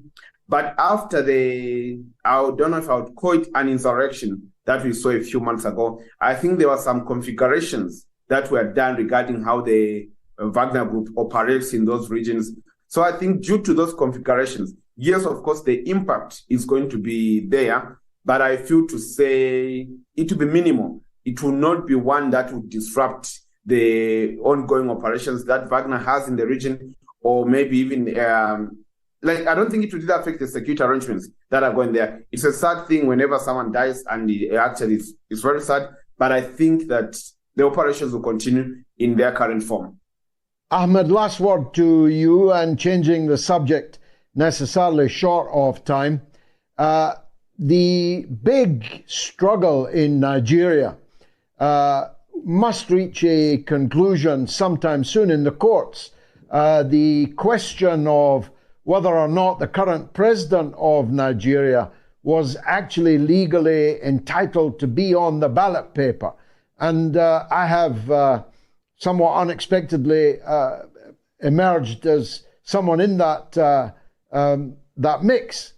but after I don't know if I would call it an insurrection that we saw a few months ago, I think there were some configurations that were done regarding how the Wagner group operates in those regions. So I think due to those configurations, yes, of course, the impact is going to be there, but I feel to say it will be minimal it will not be one that would disrupt the ongoing operations that Wagner has in the region, or maybe even I don't think it will affect the security arrangements that are going there. It's a sad thing whenever someone dies, and it's very sad. But I think that the operations will continue in their current form. Ahmed, last word to you, and changing the subject necessarily short of time. The big struggle in Nigeria must reach a conclusion sometime soon in the courts. The question of whether or not the current president of Nigeria was actually legally entitled to be on the ballot paper. And I have somewhat unexpectedly emerged as someone in that mix.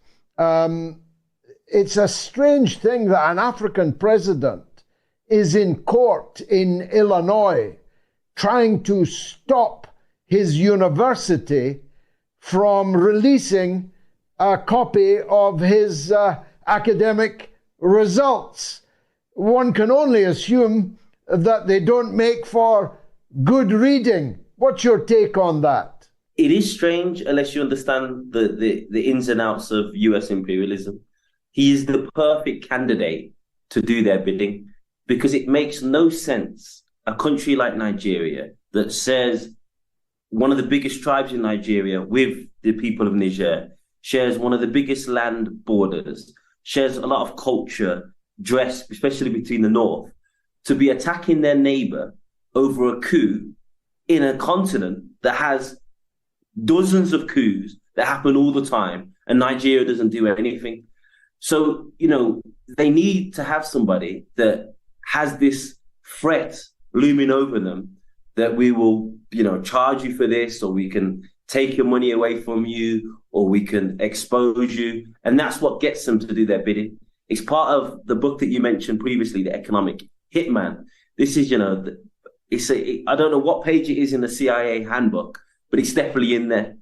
It's a strange thing that an African president is in court in Illinois trying to stop his university from releasing a copy of his academic results. One can only assume that they don't make for good reading. What's your take on that? It is strange unless you understand the ins and outs of US imperialism. He is the perfect candidate to do their bidding, because it makes no sense a country like Nigeria that says one of the biggest tribes in Nigeria with the people of Niger, shares one of the biggest land borders, shares a lot of culture, dress, especially between the north, to be attacking their neighbor over a coup in a continent that has dozens of coups that happen all the time, and Nigeria doesn't do anything. So, they need to have somebody that has this threat looming over them that we will, charge you for this, or we can take your money away from you, or we can expose you. And that's what gets them to do their bidding. It's part of the book that you mentioned previously, The Economic Hitman. This is, I don't know what page it is in the CIA handbook, but it's definitely in there.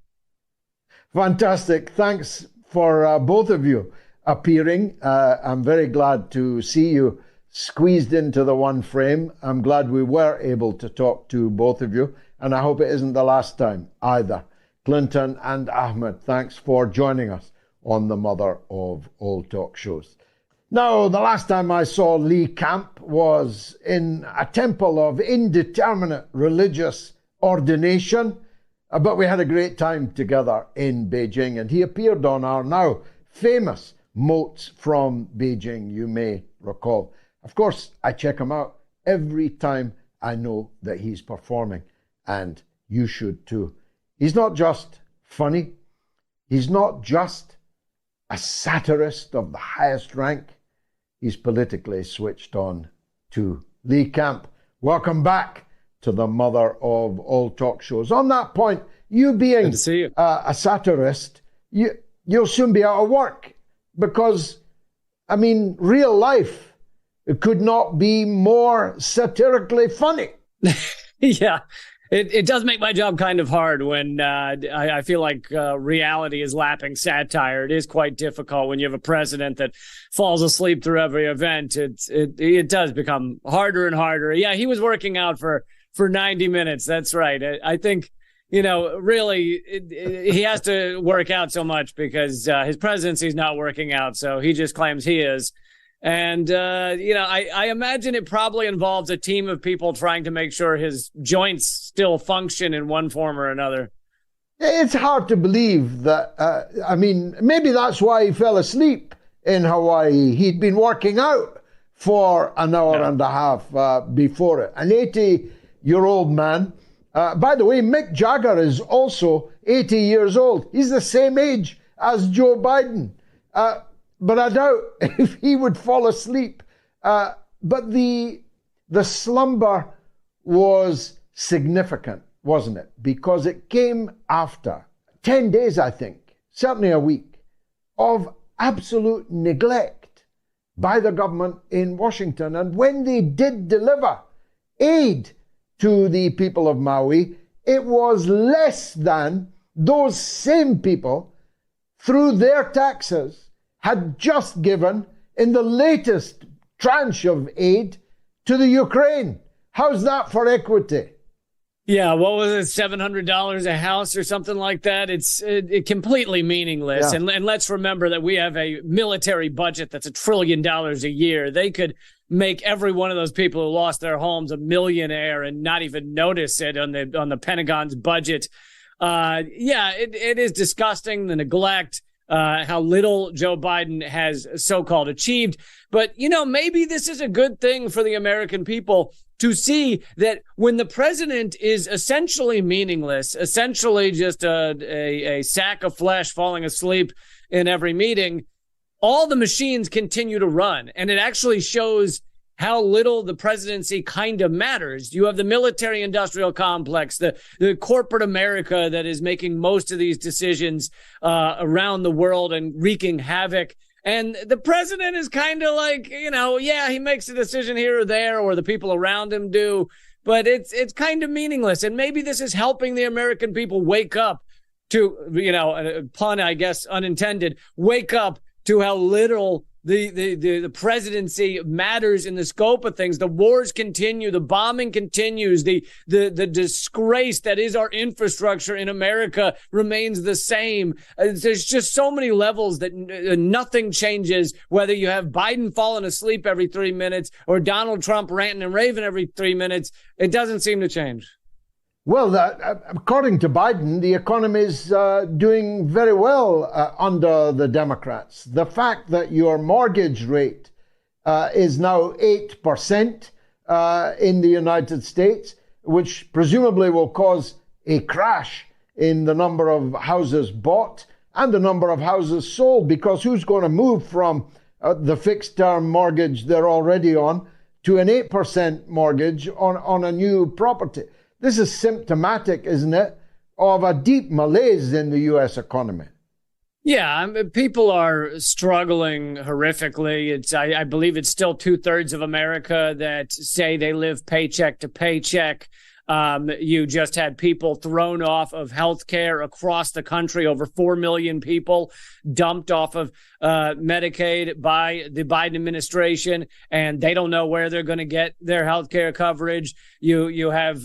Fantastic. Thanks for both of you appearing. I'm very glad to see you squeezed into the one frame. I'm glad we were able to talk to both of you, and I hope it isn't the last time either. Clinton and Ahmed, thanks for joining us on the mother of all talk shows. Now, the last time I saw Lee Camp was in a temple of indeterminate religious ordination, but we had a great time together in Beijing, and he appeared on our now famous Moats from Beijing, you may recall. Of course, I check him out every time I know that he's performing, and you should too. He's not just funny. He's not just a satirist of the highest rank. He's politically switched on too. Lee Camp, welcome back to the mother of all talk shows. On that point, you being Good to see you. A satirist, you'll soon be out of work, because, real life could not be more satirically funny. Yeah, it does make my job kind of hard when I feel like reality is lapping satire. It is quite difficult when you have a president that falls asleep through every event. It does become harder and harder. Yeah, he was working out for 90 minutes. That's right. I think, really he has to work out so much because his presidency is not working out. So he just claims he is. And, I imagine it probably involves a team of people trying to make sure his joints still function in one form or another. It's hard to believe that, maybe that's why he fell asleep in Hawaii. He'd been working out for an hour and a half before it. An 80-year-old man. By the way, Mick Jagger is also 80 years old. He's the same age as Joe Biden. But I doubt if he would fall asleep. But the slumber was significant, wasn't it? Because it came after 10 days, I think, certainly a week, of absolute neglect by the government in Washington. And when they did deliver aid to the people of Maui, it was less than those same people, through their taxes, had just given in the latest tranche of aid to the Ukraine. How's that for equity? Yeah, what was it, $700 a house or something like that? It's completely meaningless. Yeah. And let's remember that we have a military budget that's $1 trillion a year. They could make every one of those people who lost their homes a millionaire and not even notice it on the Pentagon's budget. It is disgusting, the neglect, how little Joe Biden has so-called achieved. But, maybe this is a good thing for the American people to see that when the president is essentially meaningless, essentially just a sack of flesh falling asleep in every meeting, all the machines continue to run. And it actually shows how little the presidency kind of matters. You have the military-industrial complex, the corporate America that is making most of these decisions around the world and wreaking havoc. And the president is kind of like, he makes a decision here or there, or the people around him do, but it's kind of meaningless. And maybe this is helping the American people wake up to, a pun, I guess, unintended, wake up to how little the presidency matters in the scope of things. The wars continue, the bombing continues, the disgrace that is our infrastructure in America remains the same. There's just so many levels that nothing changes, whether you have Biden falling asleep every 3 minutes or Donald Trump ranting and raving every 3 minutes. It doesn't seem to change. Well, according to Biden, the economy is doing very well under the Democrats. The fact that your mortgage rate is now 8% in the United States, which presumably will cause a crash in the number of houses bought and the number of houses sold, because who's going to move from the fixed term mortgage they're already on to an 8% mortgage on a new property? This is symptomatic, isn't it, of a deep malaise in the U.S. economy. Yeah, people are struggling horrifically. I believe it's still 2/3 of America that say they live paycheck to paycheck. You just had people thrown off of health care across the country, over 4 million people dumped off of Medicaid by the Biden administration, and they don't know where they're going to get their health care coverage. You have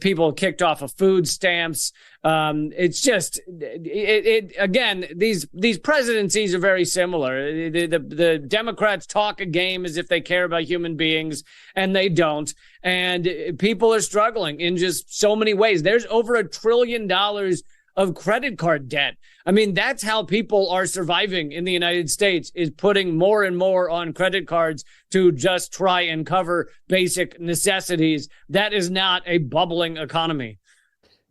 people kicked off of food stamps. It's just, again, these presidencies are very similar. The Democrats talk a game as if they care about human beings, and they don't. And people are struggling in just so many ways. There's over $1 trillion of credit card debt. I mean, that's how people are surviving in the United States, is putting more and more on credit cards to just try and cover basic necessities. That is not a bubbling economy.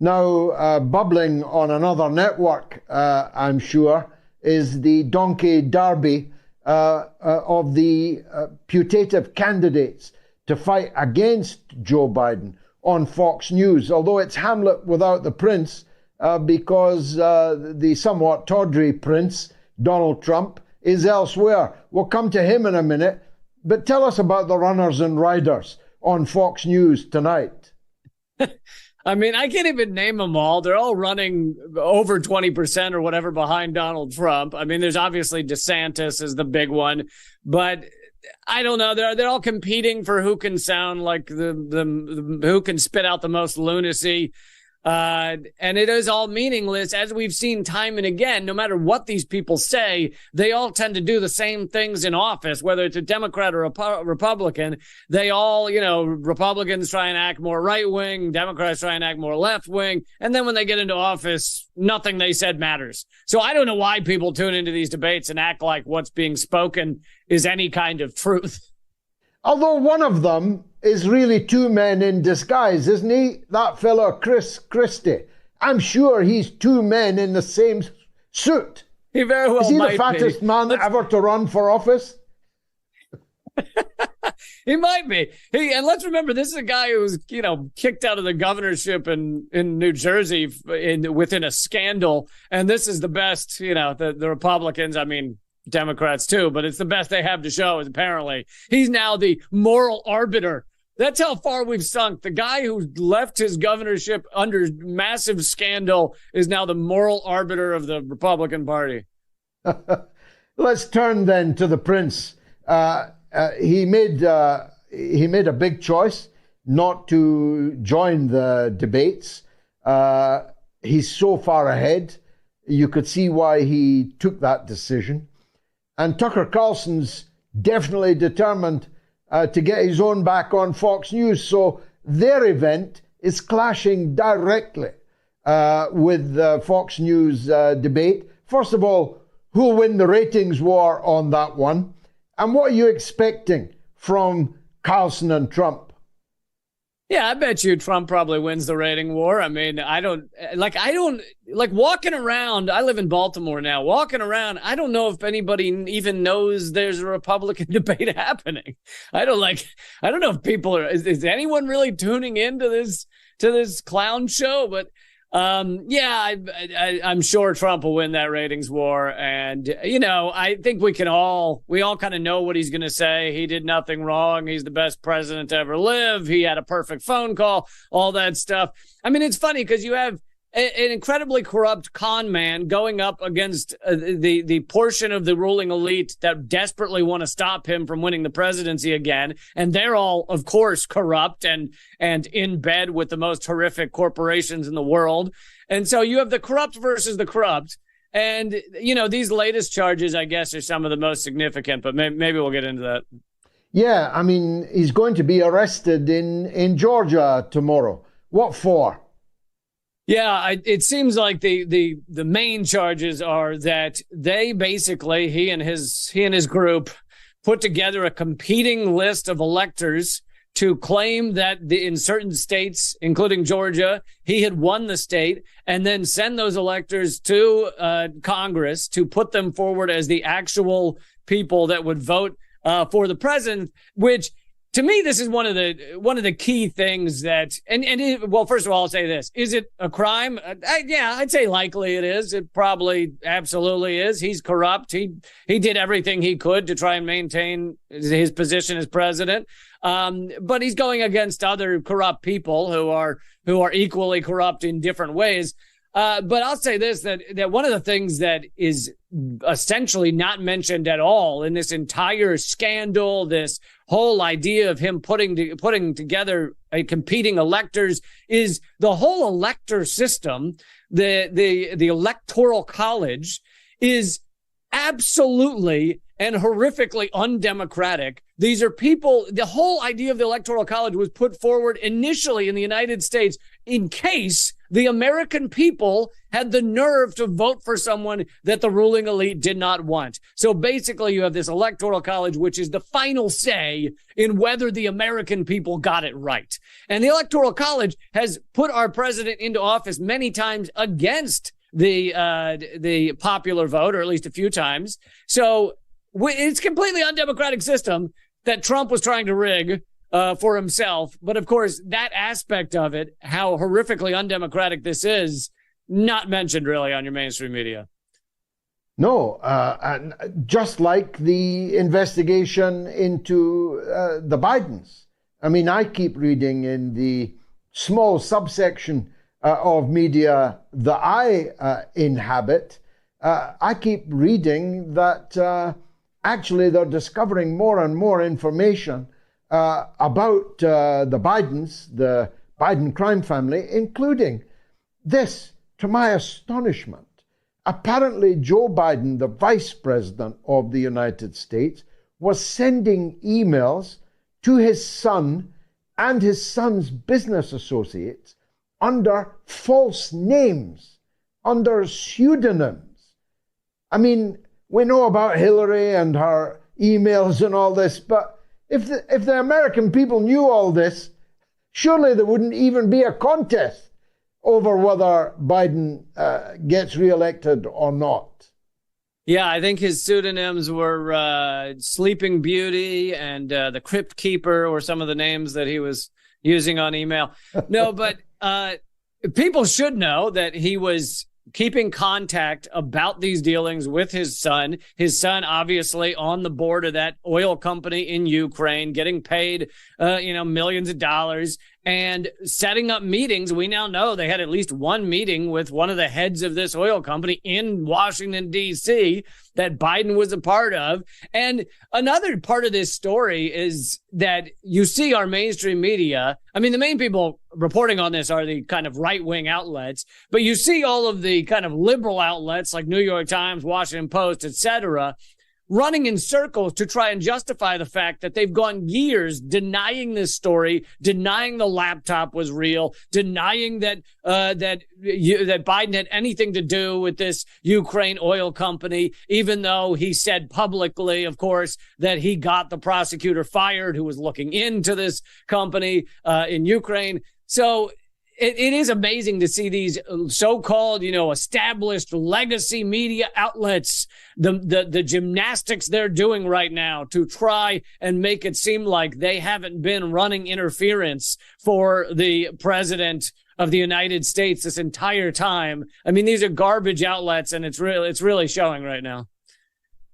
Now, bubbling on another network, I'm sure, is the donkey derby of the putative candidates to fight against Joe Biden on Fox News, although it's Hamlet without the prince, because the somewhat tawdry prince, Donald Trump, is elsewhere. We'll come to him in a minute, but tell us about the runners and riders on Fox News tonight. I mean, I can't even name them all. They're all running over 20% or whatever behind Donald Trump. I mean, there's obviously DeSantis is the big one, but I don't know. They're all competing for who can sound like the who can spit out the most lunacy. And it is all meaningless, as we've seen time and again. No matter what these people say, they all tend to do the same things in office, whether it's a Democrat or a Republican. They all, Republicans try and act more right-wing, Democrats try and act more left-wing. And then when they get into office, nothing they said matters. So I don't know why people tune into these debates and act like what's being spoken is any kind of truth. Although one of them is really two men in disguise, isn't he? That fellow, Chris Christie. I'm sure he's two men in the same suit. He very well might be. Is he the fattest man ever to run for office? He might be. And let's remember, this is a guy who was, kicked out of the governorship in New Jersey within a scandal. And this is the best, the Republicans, I mean, Democrats too, but it's the best they have to show, is apparently he's now the moral arbiter. That's how far we've sunk. The guy who left his governorship under massive scandal is now the moral arbiter of the Republican Party. Let's turn then to the prince. He made he made a big choice not to join the debates. He's so far ahead. You could see why he took that decision. And Tucker Carlson's definitely determined to get his own back on Fox News. So their event is clashing directly with the Fox News debate. First of all, who'll win the ratings war on that one? And what are you expecting from Carlson and Trump? Yeah, I bet you Trump probably wins the rating war. I mean, I don't like walking around. I live in Baltimore now. Walking around, I don't know if anybody even knows there's a Republican debate happening. I don't know if people are, is anyone really tuning into this clown show? But I'm sure Trump will win that ratings war. And, I think we all kind of know what he's going to say. He did nothing wrong. He's the best president to ever live. He had a perfect phone call, all that stuff. I mean, it's funny because you have an incredibly corrupt con man going up against the portion of the ruling elite that desperately want to stop him from winning the presidency again. And they're all, of course, corrupt and in bed with the most horrific corporations in the world. And so you have the corrupt versus the corrupt. And, these latest charges, I guess, are some of the most significant, but maybe we'll get into that. Yeah, I mean, he's going to be arrested in Georgia tomorrow. What for? Yeah, it seems like the main charges are that they basically, he and his group put together a competing list of electors to claim that in certain states, including Georgia, he had won the state, and then send those electors to Congress to put them forward as the actual people that would vote for the president, which, to me, this is one of the key things that, well, first of all, I'll say this. Is it a crime? I'd say likely it is. It probably absolutely is. He's corrupt. He did everything he could to try and maintain his position as president. But he's going against other corrupt people who are equally corrupt in different ways. But I'll say this, that one of the things that is essentially not mentioned at all in this entire scandal, this whole idea of him putting together a competing electors, is the whole elector system. The electoral college is absolutely and horrifically undemocratic. These are people, the whole idea of the Electoral College was put forward initially in the United States in case the American people had the nerve to vote for someone that the ruling elite did not want. So basically you have this Electoral College, which is the final say in whether the American people got it right. And the Electoral College has put our president into office many times against the popular vote, or at least a few times. So it's a completely undemocratic system that Trump was trying to rig for himself. But of course, that aspect of it, how horrifically undemocratic this is, not mentioned really on your mainstream media. No, and just like the investigation into the Bidens. I mean, I keep reading in the small subsection of media that I inhabit, I keep reading that actually they're discovering more and more information about the Bidens, the Biden crime family, including this, to my astonishment. Apparently, Joe Biden, the vice president of the United States, was sending emails to his son and his son's business associates under false names, under pseudonyms. I mean, we know about Hillary and her emails and all this, but if the American people knew all this, surely there wouldn't even be a contest over whether Biden gets reelected or not. Yeah, I think his pseudonyms were Sleeping Beauty and the Crypt Keeper, or some of the names that he was using on email. No, but people should know that he was keeping contact about these dealings with his son. His son, obviously, on the board of that oil company in Ukraine, getting paid, millions of dollars, and setting up meetings. We now know they had at least one meeting with one of the heads of this oil company in Washington, D.C., that Biden was a part of. And another part of this story is that you see our mainstream media. I mean, the main people reporting on this are the kind of right-wing outlets, but you see all of the kind of liberal outlets like New York Times, Washington Post, etc., running in circles to try and justify the fact that they've gone years denying this story, denying the laptop was real, denying that Biden had anything to do with this Ukraine oil company, even though he said publicly, of course, that he got the prosecutor fired who was looking into this company in Ukraine. So it is amazing to see these so-called, established legacy media outlets, the gymnastics they're doing right now to try and make it seem like they haven't been running interference for the president of the United States this entire time. I mean, these are garbage outlets, and it's really showing right now.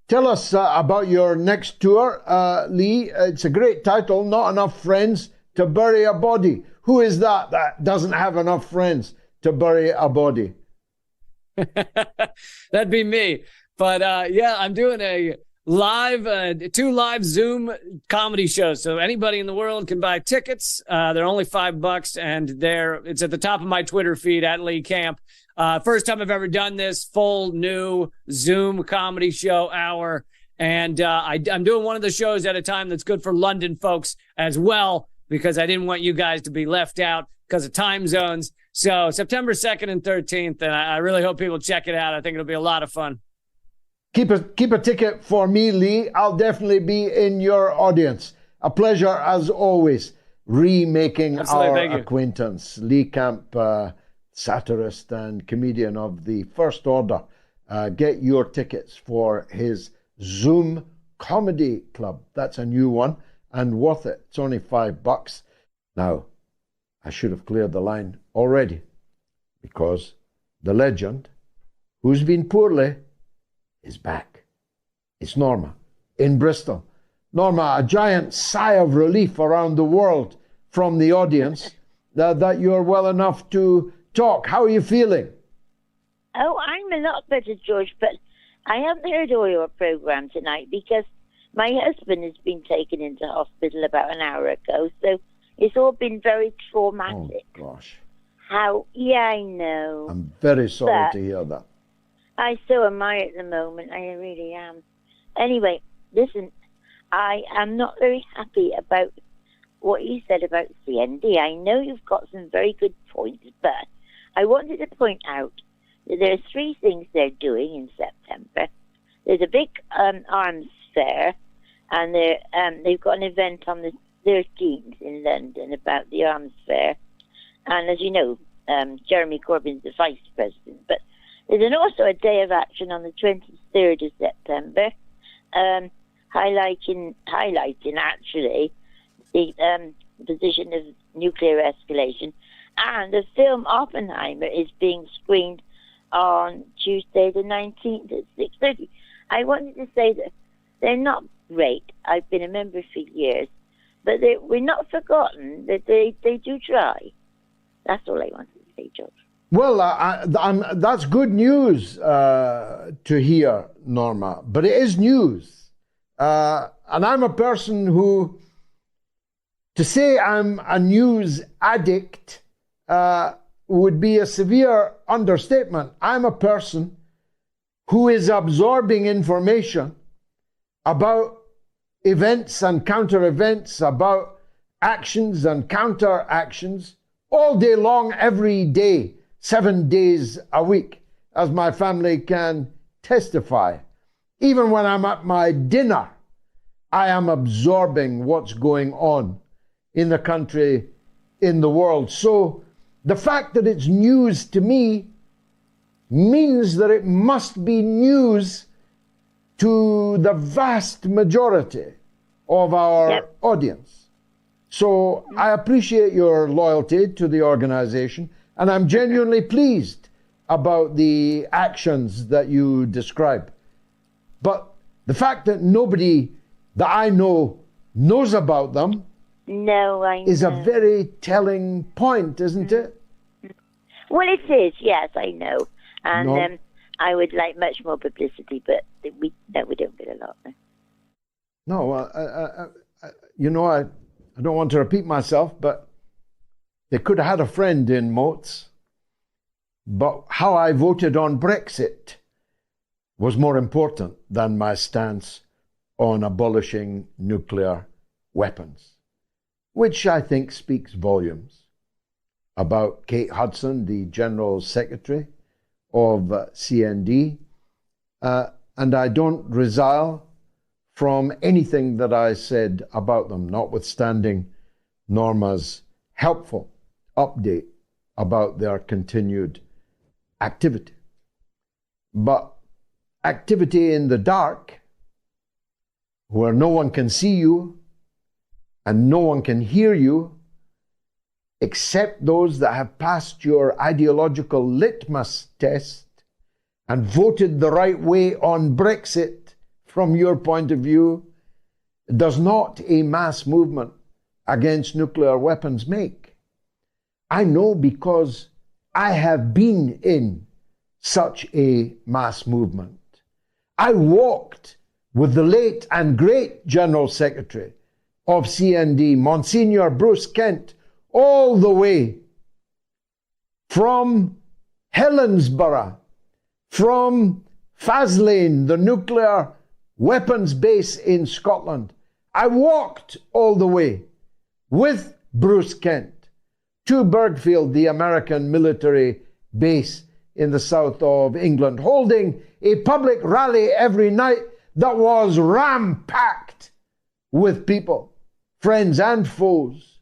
Tell us about your next tour, Lee. It's a great title, Not Enough Friends to Bury a Body. Who is that doesn't have enough friends to bury a body? That'd be me. But I'm doing a two live Zoom comedy shows. So anybody in the world can buy tickets. They're only $5, and it's at the top of my Twitter feed at Lee Camp. First time I've ever done this full new Zoom comedy show hour. And I'm doing one of the shows at a time that's good for London folks as well, because I didn't want you guys to be left out because of time zones. So September 2nd and 13th, and I really hope people check it out. I think it'll be a lot of fun. Keep a ticket for me, Lee. I'll definitely be in your audience. A pleasure, as always, remaking our acquaintance. Lee Camp, satirist and comedian of the first order. Get your tickets for his Zoom Comedy Club. That's a new one. And worth it. It's only $5. Now, I should have cleared the line already, because the legend, who's been poorly, is back. It's Norma in Bristol. Norma, a giant sigh of relief around the world from the audience that you're well enough to talk. How are you feeling? Oh, I'm a lot better, George, but I haven't heard all your program tonight because my husband has been taken into hospital about an hour ago, so it's all been very traumatic. Oh, gosh. Yeah, I know. I'm very sorry to hear that. So am I at the moment. I really am. Anyway, listen, I am not very happy about what you said about CND. I know you've got some very good points, but I wanted to point out that there are 3 things they're doing in September. There's a big arms fair, and they've got an event on the 13th in London about the arms fair. And as you know, Jeremy Corbyn's the vice president. But there's also a day of action on the 23rd of September, highlighting actually the position of nuclear escalation. And the film Oppenheimer is being screened on Tuesday the 19th at 6:30. I wanted to say that they're not great. I've been a member for years, but we're not forgotten that they do try. That's all I wanted to say, George. Well, that's good news to hear, Norma, but it is news. And I'm a person who, to say I'm a news addict would be a severe understatement. I'm a person who is absorbing information about events and counter-events, about actions and counter-actions, all day long, every day, 7 days a week, as my family can testify. Even when I'm at my dinner, I am absorbing what's going on in the country, in the world. So the fact that it's news to me means that it must be news to the vast majority of our audience. So I appreciate your loyalty to the organization, and I'm genuinely pleased about the actions that you describe. But the fact that nobody that I know knows about them is a very telling point, isn't it? Well, it is, yes, I know. And I would like much more publicity, but we don't get a lot. No, I don't want to repeat myself, but they could have had a friend in Moats. But how I voted on Brexit was more important than my stance on abolishing nuclear weapons, which I think speaks volumes about Kate Hudson, the General Secretary of CND, and I don't resile from anything that I said about them, notwithstanding Norma's helpful update about their continued activity. But activity in the dark, where no one can see you and no one can hear you, except those that have passed your ideological litmus test and voted the right way on Brexit from your point of view, does not a mass movement against nuclear weapons make. I know because I have been in such a mass movement. I walked with the late and great General Secretary of CND, Monsignor Bruce Kent, all the way from Helensburgh, from Faslane, the nuclear weapons base in Scotland. I walked all the way with Bruce Kent to Burgfield, the American military base in the south of England, holding a public rally every night that was ram-packed with people, friends and foes.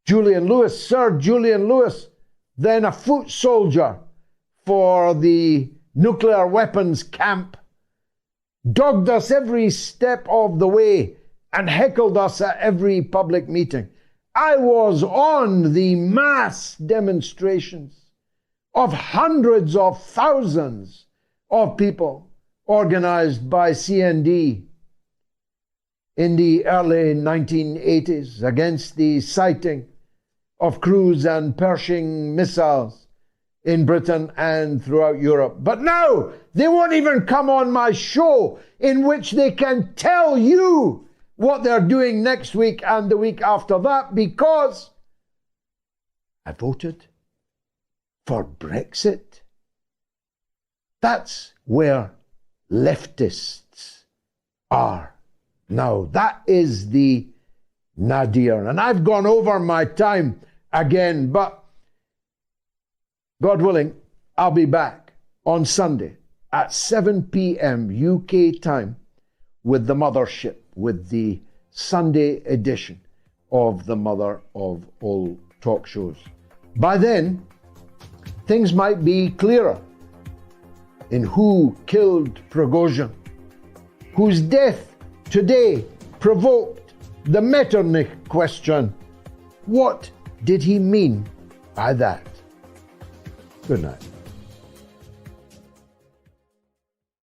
Sir Julian Lewis, then a foot soldier for the nuclear weapons camp, dogged us every step of the way and heckled us at every public meeting. I was on the mass demonstrations of hundreds of thousands of people organized by CND in the early 1980s against the sighting of cruise and Pershing missiles in Britain and throughout Europe. But now they won't even come on my show in which they can tell you what they're doing next week and the week after that, because I voted for Brexit. That's where leftists are now. That is the nadir. And I've gone over my time again, but God willing, I'll be back on Sunday at 7 p.m. UK time with the mothership, with the Sunday edition of the mother of all talk shows. By then, things might be clearer in who killed Prigozhin, whose death today provoked the Metternich question. What did he mean by that? Good night.